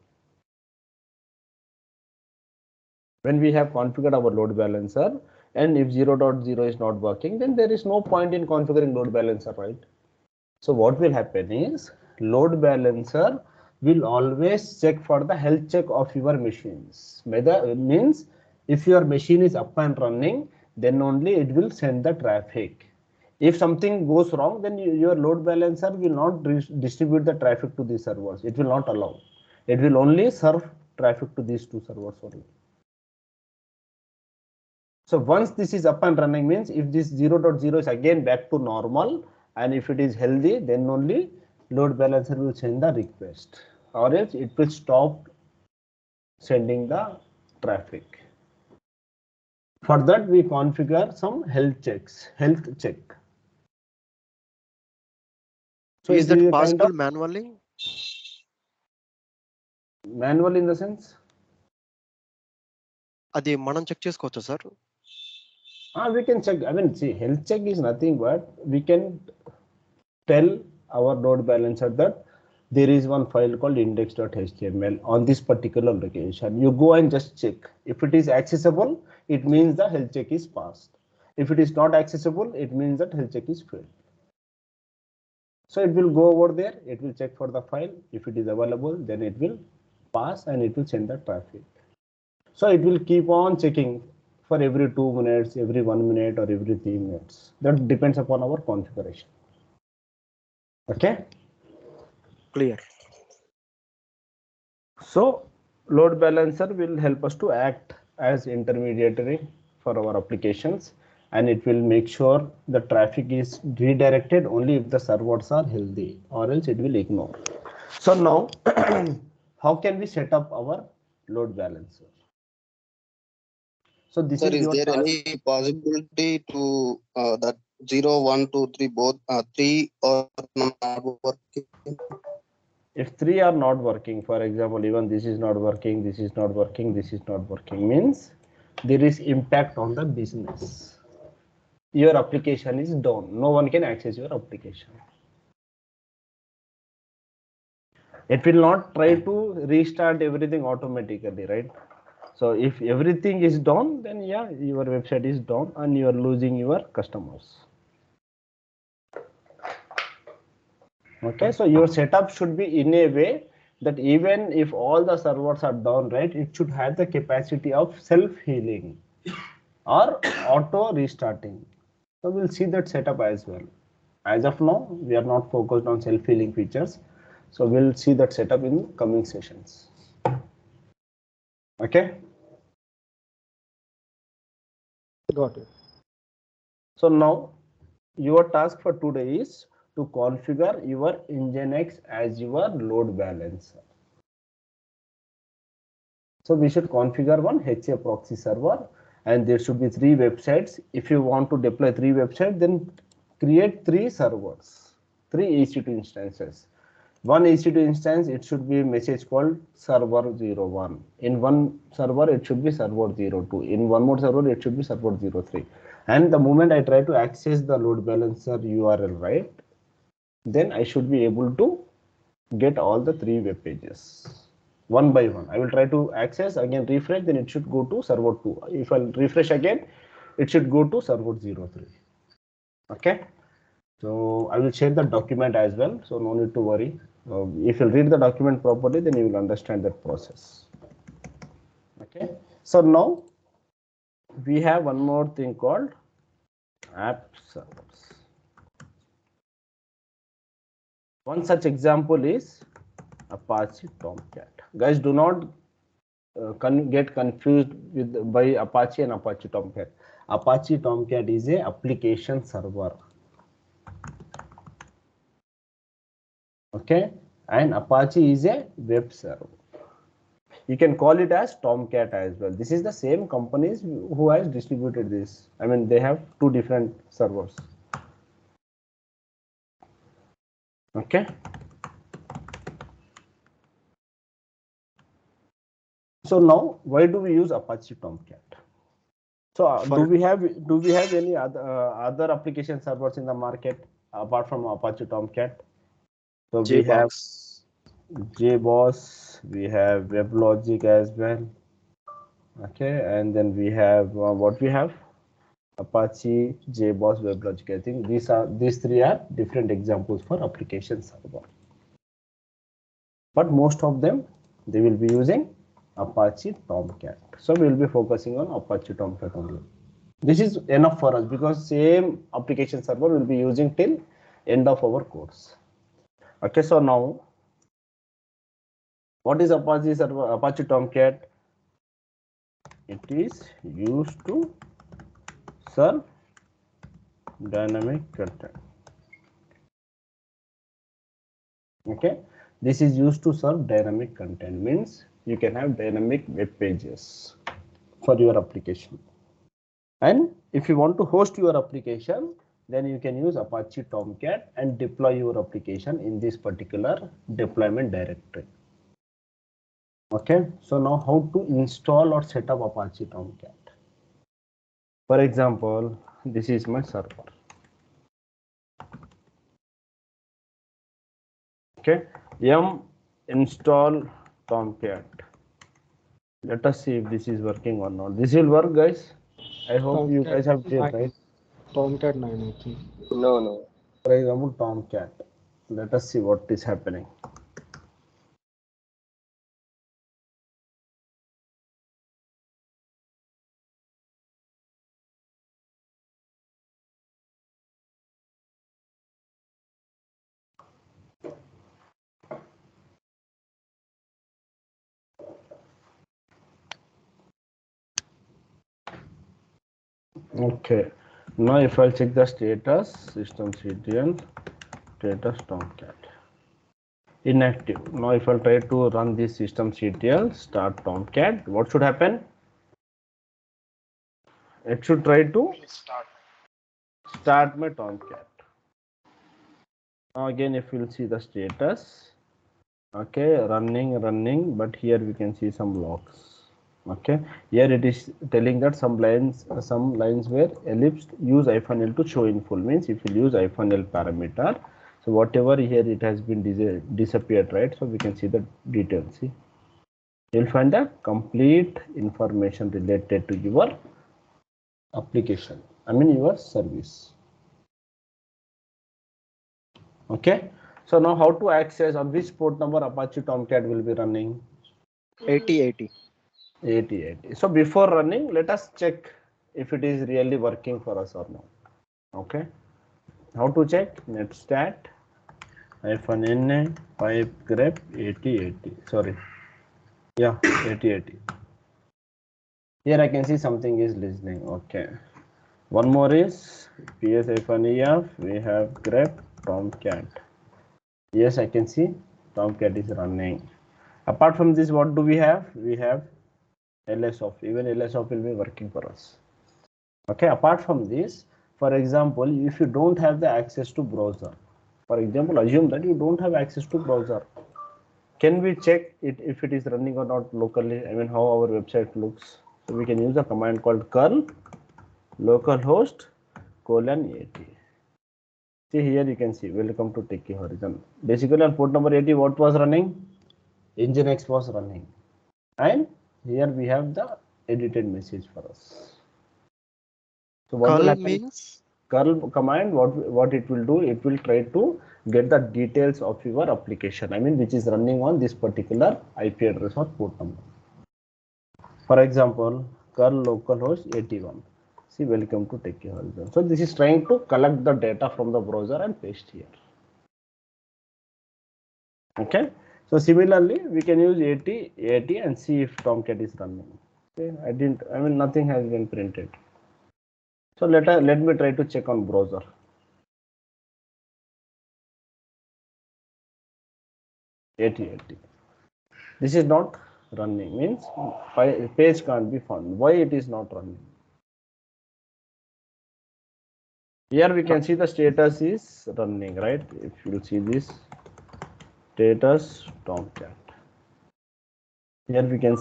When we have configured our load balancer, and if 0.0 is not working, then there is no point in configuring load balancer, right? So what will happen is load balancer will always check for the health check of your machines. Means if your machine is up and running, then only it will send the traffic. If something goes wrong, then your load balancer will not distribute the traffic to these servers. It will not allow. It will only serve traffic to these two servers only. So once this is up and running, means if this 0.0 is again back to normal, and if it is healthy, then only load balancer will send the request, or else it will stop sending the traffic. For that, we configure some health check. So is it that is a possible kind of manually? manual in the sense. అది మనం check చేసుకోవచ్చా sir? We can check. I mean, see, health check is nothing but we can tell our load balancer that there is one file called index.html on this particular location. You go and just check. If it is accessible, it means the health check is passed. If it is not accessible, it means that health check is failed. So it will go over there, it will check for the file. If it is available, then it will pass and it will send the traffic. So it will keep on checking for every 2 minutes, every 1 minute, or every 3 minutes. That depends upon our configuration. Okay. Clear. So load balancer will help us to act as intermediary for our applications, and it will make sure the traffic is redirected only if the servers are healthy, or else it will ignore. So now how can we set up our load balancer? So this Sir, is is your there task. any possibility to that 0, 1, 2, 3 both 3 or not working? If 3 are not working, for example, even this is not working, this is not working, this is not working, means there is impact on the business. Your application is down. No one can access your application. It will not try to restart everything automatically, right? So if everything is down, then yeah, your website is down and you are losing your customers. Okay, so your setup should be in a way that even if all the servers are down, right, it should have the capacity of self-healing or auto restarting. So we'll see that setup as well. As of now, we are not focused on self-healing features. So we'll see that setup in coming sessions. Okay. Got it. So now your task for today is to configure your Nginx as your load balancer. So we should configure one HA proxy server, and there should be 3 websites. If you want to deploy 3 websites, then create 3 servers, 3 EC2 instances. One EC2 instance, it should be a message called server 01. In one server, it should be server 02. In one more server, it should be server 03. And the moment I try to access the load balancer URL, right, then I should be able to get all the 3 web pages one by one. I will try to access, again refresh, then it should go to server 2. If I refresh again, it should go to server 03. Okay. So I will share the document as well, so no need to worry. If you read the document properly, then you will understand that process. Okay. So now we have one more thing called app servers. One such example is Apache Tomcat. Guys, do not get confused by Apache and Apache Tomcat. Apache Tomcat is a application server. Okay, and Apache is a web server. You can call it as Tomcat as well. This is the same companies who has distributed this. I mean, they have 2 different servers. Okay. So now, why do we use Apache Tomcat? So do we have any other application servers in the market apart from Apache Tomcat? So we have JBoss, we have WebLogic as well. Okay, and then we have what we have? Apache, JBoss, WebLogic. I think these 3 are different examples for application server. But most of them, they will be using Apache Tomcat. So we will be focusing on Apache Tomcat only. This is enough for us because same application server will be using till end of our course. Okay, so now what is Apache server, Apache Tomcat? It is used to serve dynamic content. Okay, this is used to serve dynamic content, means you can have dynamic web pages for your application. And if you want to host your application, then you can use Apache Tomcat and deploy your application in this particular deployment directory. Okay, so now how to install or set up Apache Tomcat? For example, this is my server. Okay, yum install Tomcat. Let us see if this is working or not. This will work, guys. I hope you guys have did, right? Tomcat 9, I think. No. For example, Tomcat. Let us see what is happening. Okay, now if I check the status, systemctl status Tomcat inactive. Now if I try to run this systemctl start Tomcat, what should happen? It should try to start my Tomcat. Now again, if you'll see the status, okay, running, but here we can see some logs. Okay, here it is telling that some lines were ellipsed. Use -l to show in full, means if you use -l parameter, so whatever here it has been disappeared, right? So we can see the details. See, you'll find the complete information related to your application, I mean your service. Okay, so now how to access, on which port number Apache Tomcat will be running? 8080. 8080. So before running, let us check if it is really working for us or not. Okay, how to check? Netstat -na pipe grep 8080. Sorry, yeah, 8080. Here I can see something is listening. Okay, one more is ps-ef. We have grep Tomcat. Yes, I can see Tomcat is running. Apart from this, what do we have? We have lsoff. Even lsoff will be working for us. Okay, apart from this, for example, if you don't have the access to browser, for example, assume that you don't have access to browser, can we check it if it is running or not locally? I mean, how our website looks. So we can use a command called curl localhost :80. See, here you can see welcome to Techie Horizon. Basically on port number 80, what was running? Nginx was running, and here we have the edited message for us. So what will Curl happen? means Curl command, what it will do, it will try to get the details of your application, I mean, which is running on this particular IP address or port number. For example, curl localhost 81. See, welcome to Techie Horizon. So this is trying to collect the data from the browser and paste here. Okay, so similarly we can use 80 and see if Tomcat is running. Okay, I mean, nothing has been printed. So let me try to check on browser. 80. This is not running, means page can't be found. Why it is not running? Here we can see the status is running, right? If you see this status Tomcat, here we can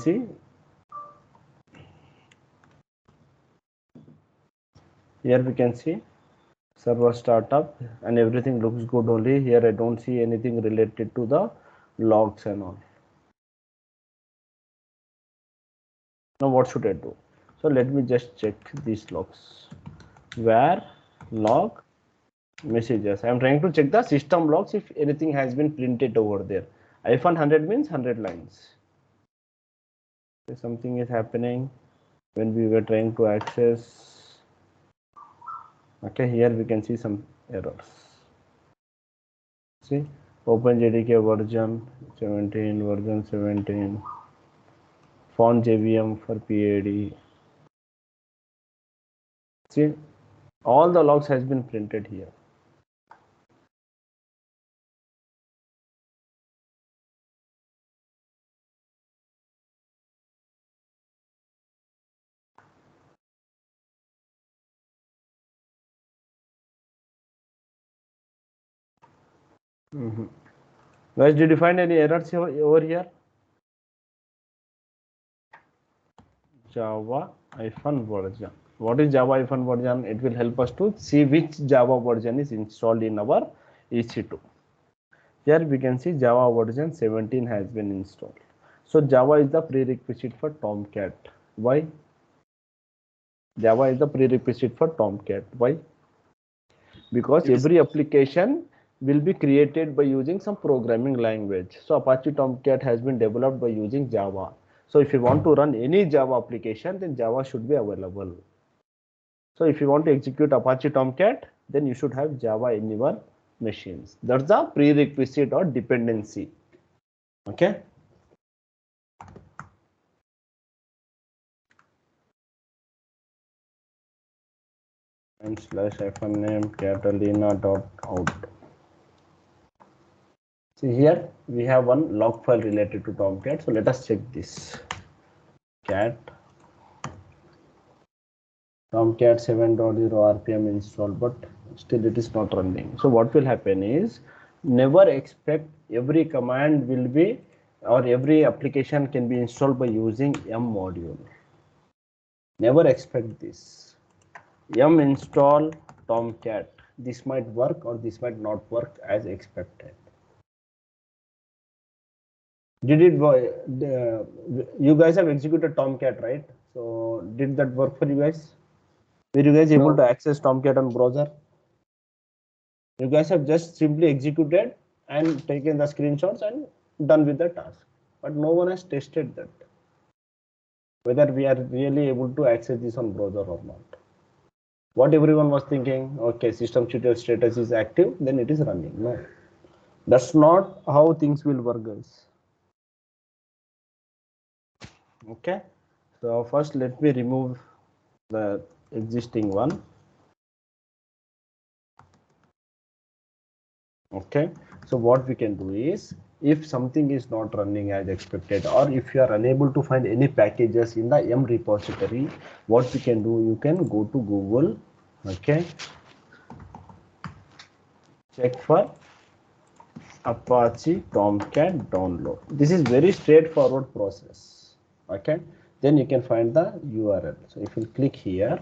see server startup and everything looks good. Only here I don't see anything related to the logs and all. Now what should I do? So let me just check these logs. Where log messages, I am trying to check the system logs if anything has been printed over there. -100 means 100 lines. So something is happening when we were trying to access Okay, here we can see some errors. See, OpenJDK version 17, font JVM for PAD. See, all the logs has been printed here. Guys, did you find any errors over here? Java version. What is Java version? It will help us to see which Java version is installed in our EC2. Here we can see Java version 17 has been installed. So Java is the prerequisite for Tomcat. Why? Java is the prerequisite for Tomcat. Why? Because every application will be created by using some programming language. So Apache Tomcat has been developed by using Java. So if you want to run any Java application, then Java should be available. So if you want to execute Apache Tomcat, then you should have Java in your machines. That's the prerequisite or dependency. Okay. And /fname catalina.out. See here we have one log file related to Tomcat. So let us check this. Cat Tomcat 7.0 RPM installed, but still it is not running. So what will happen is, never expect every command will be or every application can be installed by using yum module. Never expect this. Yum install Tomcat. This might work or this might not work as expected. Did it you guys have executed Tomcat, right? So did that work for you guys? Were you guys able to access Tomcat on browser? You guys have just simply executed and taken the screenshots and done with the task. But no one has tested that, whether we are really able to access this on browser or not. What everyone was thinking, okay, system status is active, then it is running. No, that's not how things will work, guys. Okay, so first let me remove the existing one. Okay, so what we can do is, if something is not running as expected, or if you are unable to find any packages in the yum repository, what we can do, you can go to Google. Okay, check for Apache Tomcat download. This is very straightforward process. Okay, then you can find the URL. So if you click here,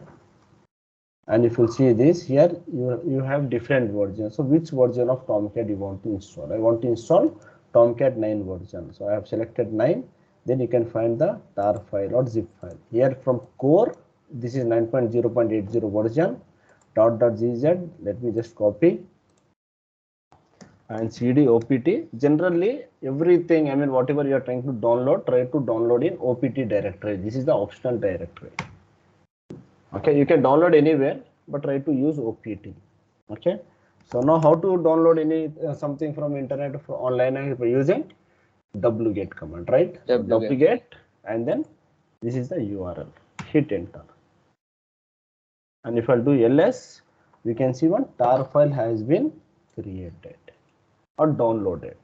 and if you see this here, you have different versions. So which version of Tomcat you want to install? I want to install Tomcat 9 version. So I have selected 9. Then you can find the tar file or zip file. Here from core, this is 9.0.80 version. .gz. Let me just copy and cd opt. Generally everything, I mean whatever you are trying to download, try to download in opt directory. This is the optional directory. Okay, you can download anywhere, but try to use opt. Okay, so now how to download any something from internet online by using wget command, right? So wget, and then this is the URL. Hit enter, and if I do ls, we can see one tar file has been created or downloaded.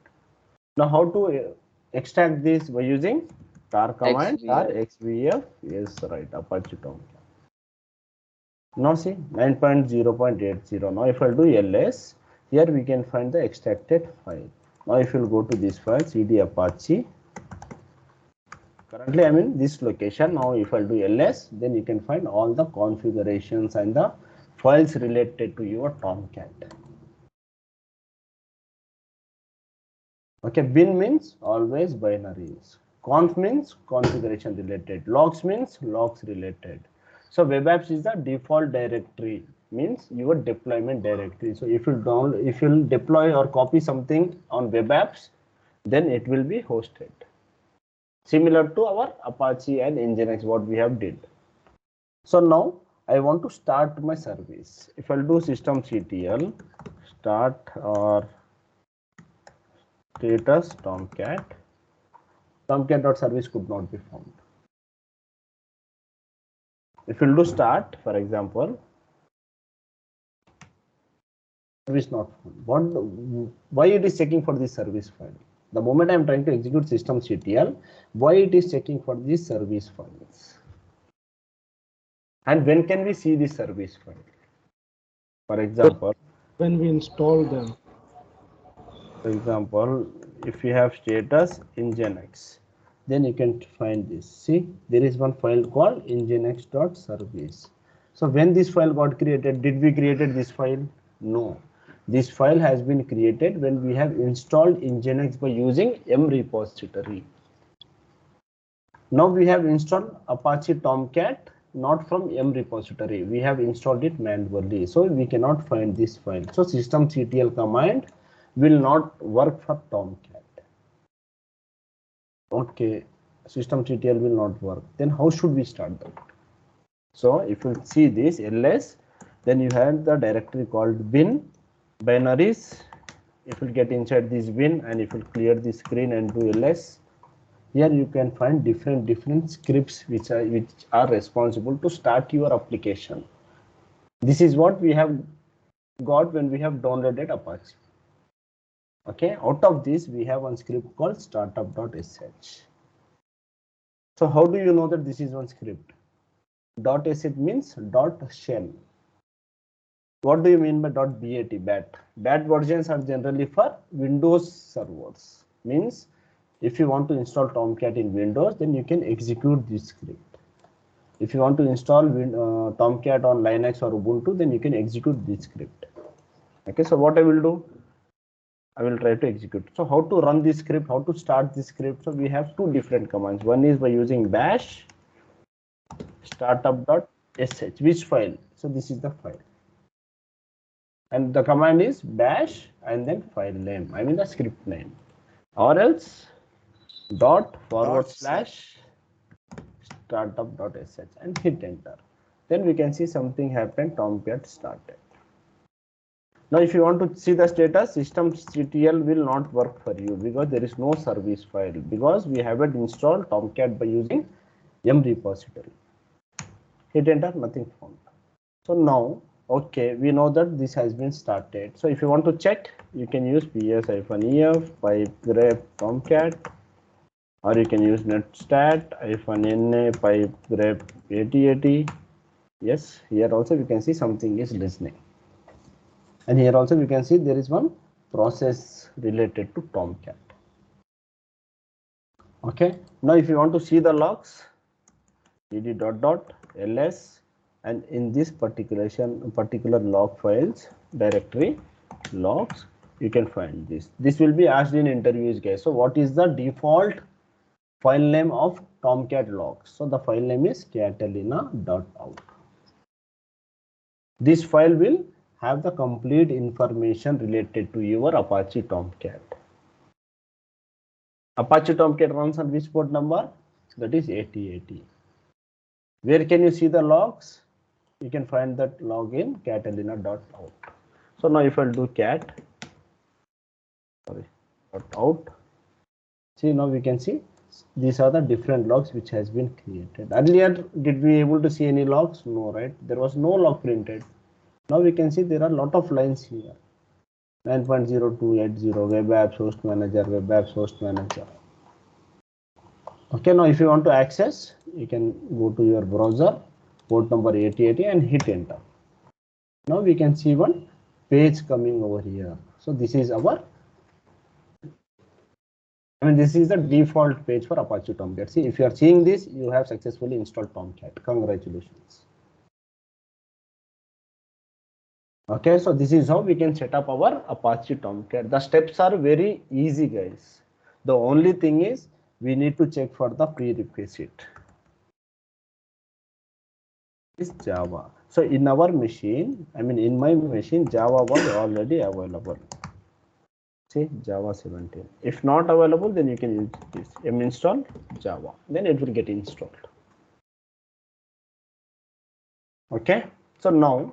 Now how to extract this? By using tar command, tar xvf. Yes, right, Apache Tomcat. Now see 9.0.80. Now if I do ls, here we can find the extracted file. Now if you go to this file, cd apache, currently I'm in this location. Now if I do ls, then you can find all the configurations and the files related to your Tomcat. Okay, bin means always binaries. Conf means configuration related. Logs means logs related. So web apps is the default directory, means your deployment directory. So if you deploy or copy something on web apps, then it will be hosted. Similar to our Apache and Nginx, what we have did. So now I want to start my service. If I'll do systemctl start or status tomcat.service could not be found. If you'll do start, for example, service not found. Why it is checking for this service file? The moment I am trying to execute systemctl, why it is checking for these service files? And when can we see this service file? For example, When we install them. if you have status nginx, then you can find this. See, there is one file called nginx.service. So when this file got created, did we created this file? No. This file has been created when we have installed nginx by using m repository. Now we have installed Apache Tomcat not from m repository. We have installed it manually, so we cannot find this file. So systemctl command will not work for Tomcat. Okay, systemctl will not work. Then how should we start that? So if you see this ls, then you have the directory called bin binaries. If you get inside this bin and if you clear the screen and do ls, here you can find different scripts which are responsible to start your application. This is what we have got when we have downloaded Apache. Okay, out of this we have one script called startup.sh. So how do you know that this is one script? .sh means .shell. What do you mean by .bat? Bat versions are generally for Windows servers. Means if you want to install Tomcat in Windows, then you can execute this script. If you want to install Tomcat on Linux or Ubuntu, then you can execute this script. Okay, so what I will do, I will try to execute. So how to run this script, how to start this script? So we have two different commands. One is by using bash startup.sh. Which file? So this is the file. And the command is bash and then file name, I mean the script name, or else // startup.sh and hit enter. Then we can see something happened, Tomcat started. Now if you want to see the status, systemctl will not work for you because there is no service file, because we haven't installed Tomcat by using m repository. Hit enter, nothing found. So now, okay, we know that this has been started. So if you want to check, you can use ps-ef pipe grep tomcat, or you can use netstat-na pipe grep 8080. Yes, here also we can see something is listening. And here also we can see there is one process related to Tomcat. Okay, now if you want to see the logs, ls, and in this particular log files directory logs, you can find this. This will be asked in interviews, guys. So what is the default file name of Tomcat logs? So the file name is catalina.out. This file will have the complete information related to your Apache Tomcat. Apache Tomcat runs on which port number? That is 8080. Where can you see the logs? You can find that log in catalina.out. So now if I'll do .out, see, now we can see these are the different logs which has been created. Earlier, did we able to see any logs? No, right? There was no log printed. Now we can see there are a lot of lines here. 9.0280 web apps host manager, web apps host manager. Okay, now if you want to access, you can go to your browser, port number 8080 and hit enter. Now we can see one page coming over here. So this is our, this is the default page for Apache Tomcat. See, if you are seeing this, you have successfully installed Tomcat. Congratulations. Okay, so this is how we can set up our Apache Tomcat. The steps are very easy, guys. The only thing is we need to check for the prerequisite. Is Java. So in our machine, in my machine, Java was already available. See, Java 17. If not available, then you can use this install Java. Then it will get installed. Okay, so now,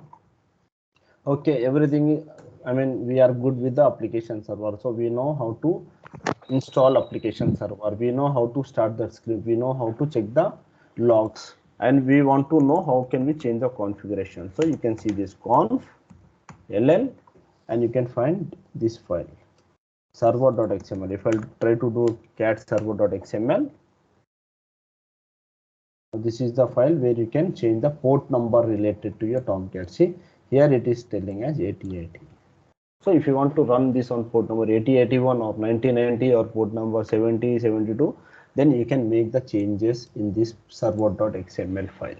okay, everything, I mean, we are good with the application server. So we know how to install application server. We know how to start the script. We know how to check the logs. And we want to know how can we change the configuration. So you can see this conf ll and you can find this file server.xml. If I try to do cat server.xml, this is the file where you can change the port number related to your Tomcat. See, here it is telling as 8080. So if you want to run this on port number 8081 or 1990 or port number 7072, then you can make the changes in this server.xml file.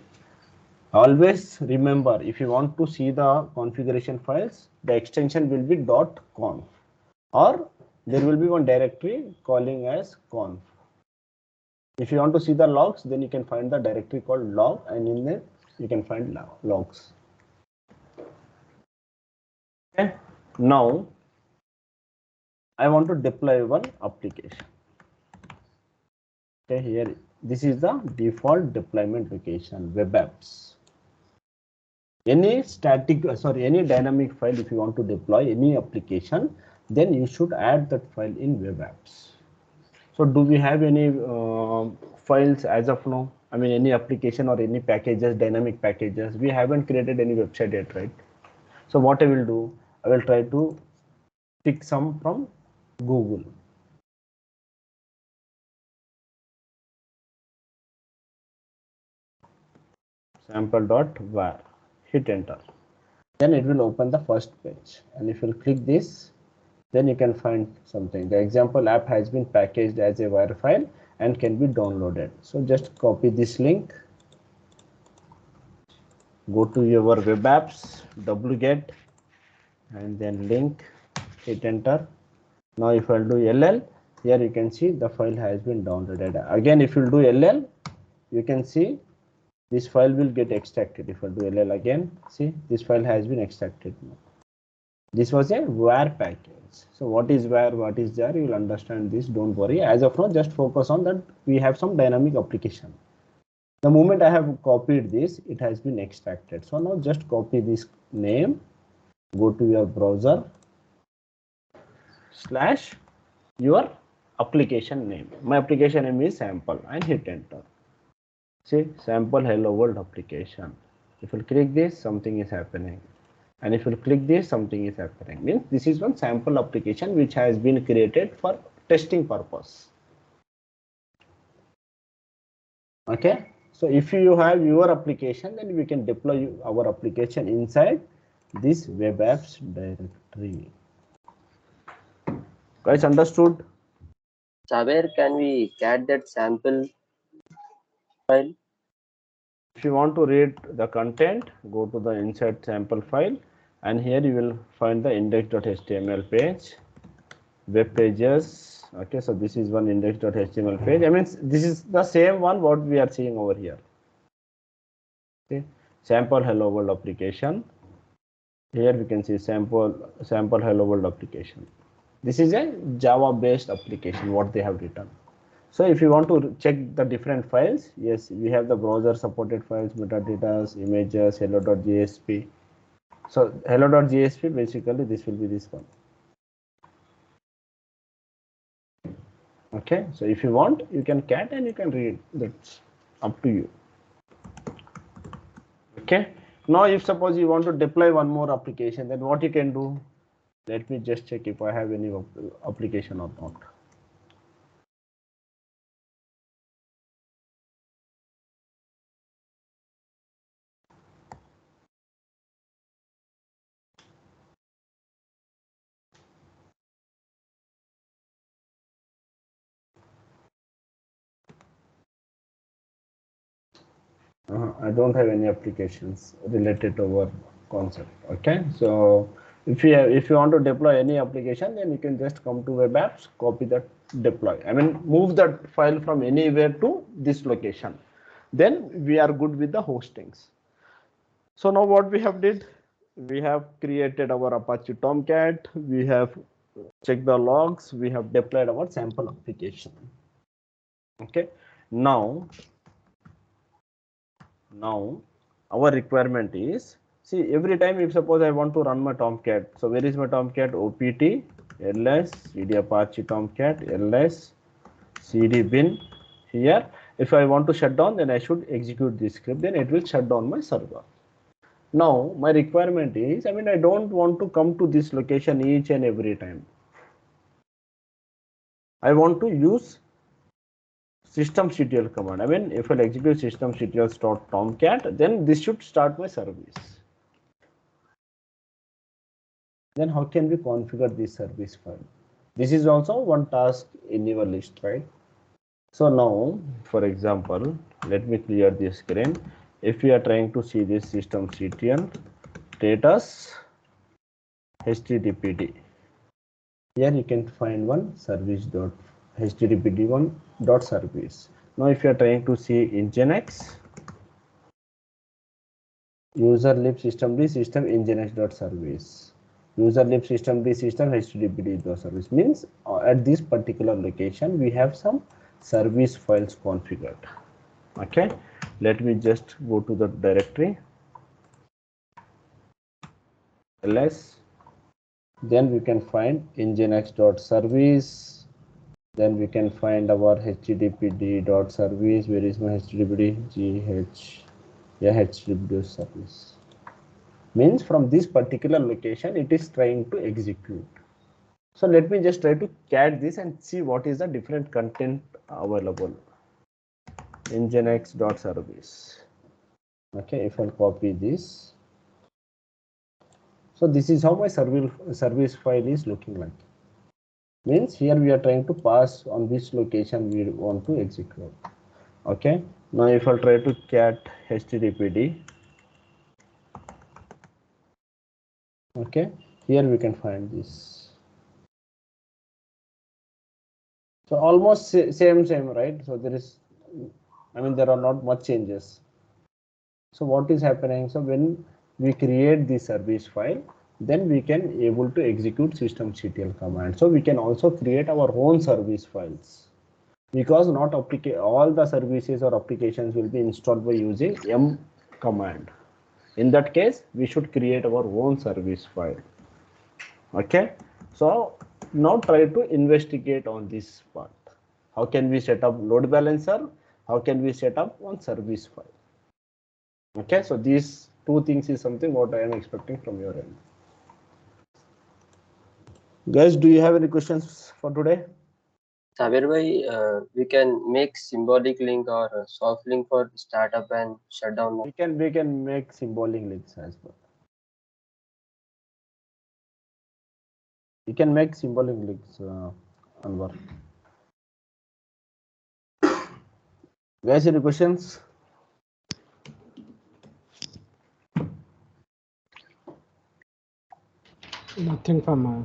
Always remember, if you want to see the configuration files, the extension will be .conf, or there will be one directory calling as conf. If you want to see the logs, then you can find the directory called log, and in there you can find logs. Okay. Now I want to deploy one application. Okay, here this is the default deployment location, web apps. Any static, any dynamic file, if you want to deploy any application, then you should add that file in web apps. So do we have any files as of now? I mean, any application or any packages, dynamic packages? We haven't created any website yet, right? So what I will do, I will try to pick some from Google. Sample.var, hit enter. Then it will open the first page. And if you click this, then you can find something. The example app has been packaged as a WAR file and can be downloaded. So just copy this link, go to your web apps, wget, and then link, hit enter. Now if I'll do ll, here you can see the file has been downloaded. Again, if you do ll, you can see this file will get extracted. If I do ll again, see this file has been extracted. This was a WAR package. So what is WAR, what is jar, you will understand this, don't worry. As of now, just focus on that we have some dynamic application. The moment I have copied this, it has been extracted. So now just copy this name, go to your browser, slash your application name. My application name is sample and hit enter. See, sample hello world application. If you click this, something is happening. And if you click this, something is happening. Means this is one sample application which has been created for testing purpose. Okay. So if you have your application, then we can deploy our application inside this web apps directory. Guys, understood? So where can we get that sample file? If you want to read the content, go to the insert sample file, and here you will find the index.html page, web pages. Okay, so this is one index.html page. I mean, this is the same one what we are seeing over here. Okay, sample hello world application. Here we can see sample hello world application. This is a Java based application what they have written. So if you want to check the different files, yes, we have the browser supported files, metadata, images, hello.jsp. So hello.jsp, basically this will be this one. Okay, so if you want, you can cat and you can read. That's up to you. Okay, now if suppose you want to deploy one more application, then what you can do? Let me just check if I have any application or not. I don't have any applications related to our concept. Okay, so if you want to deploy any application, then you can just come to web apps, copy that, deploy. I mean, move that file from anywhere to this location. Then we are good with the hostings. So now what we have did, we have created our Apache Tomcat, we have checked the logs, we have deployed our sample application. Okay, now our requirement is, see, every time if suppose I want to run my Tomcat, so where is my Tomcat? Opt ls cd apache tomcat ls cd bin. Here, if I want to shut down, then I should execute this script, then it will shut down my server. Now my requirement is, I mean, I don't want to come to this location each and every time. I want to use systemctl command. I mean, if I execute systemctl.tomcat, then this should start my service. Then how can we configure this service file? This is also one task in your list, right? So now, for example, let me clear this screen. If we are trying to see this systemctl status httpd, here you can find one service.httpd1.service. Now if you are trying to see nginx user lib systemd system nginx.service, user lib systemd system httpd.service, means at this particular location we have some service files configured. Okay, let me just go to the directory ls, then we can find nginx.service, then we can find our httpd.service. Where is my httpd? httpd.service, means from this particular location it is trying to execute. So let me just try to cat this and see what is the different content available. nginx.service. Okay, if I copy this, so this is how my service file is looking like. Means here we are trying to pass on which location we want to execute. Okay, now if I try to cat httpd, okay, here we can find this. So almost same, right? So there is, I mean, there are not much changes. So what is happening? So when we create the service file, then we can able to execute systemctl command. So we can also create our own service files, because not all the services or applications will be installed by using m command. In that case, we should create our own service file. Okay, so now try to investigate on this part. How can we set up load balancer? How can we set up one service file? Okay, so these two things is something what I am expecting from your end. Guys, do you have any questions for today? Saber bhai, we can make symbolic link or a soft link for startup and shutdown. We can make symbolic links as well. You can make symbolic links, Anwar. Guys, any questions? Nothing from my.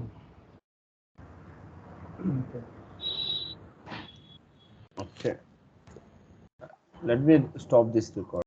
Okay. Let me stop this record.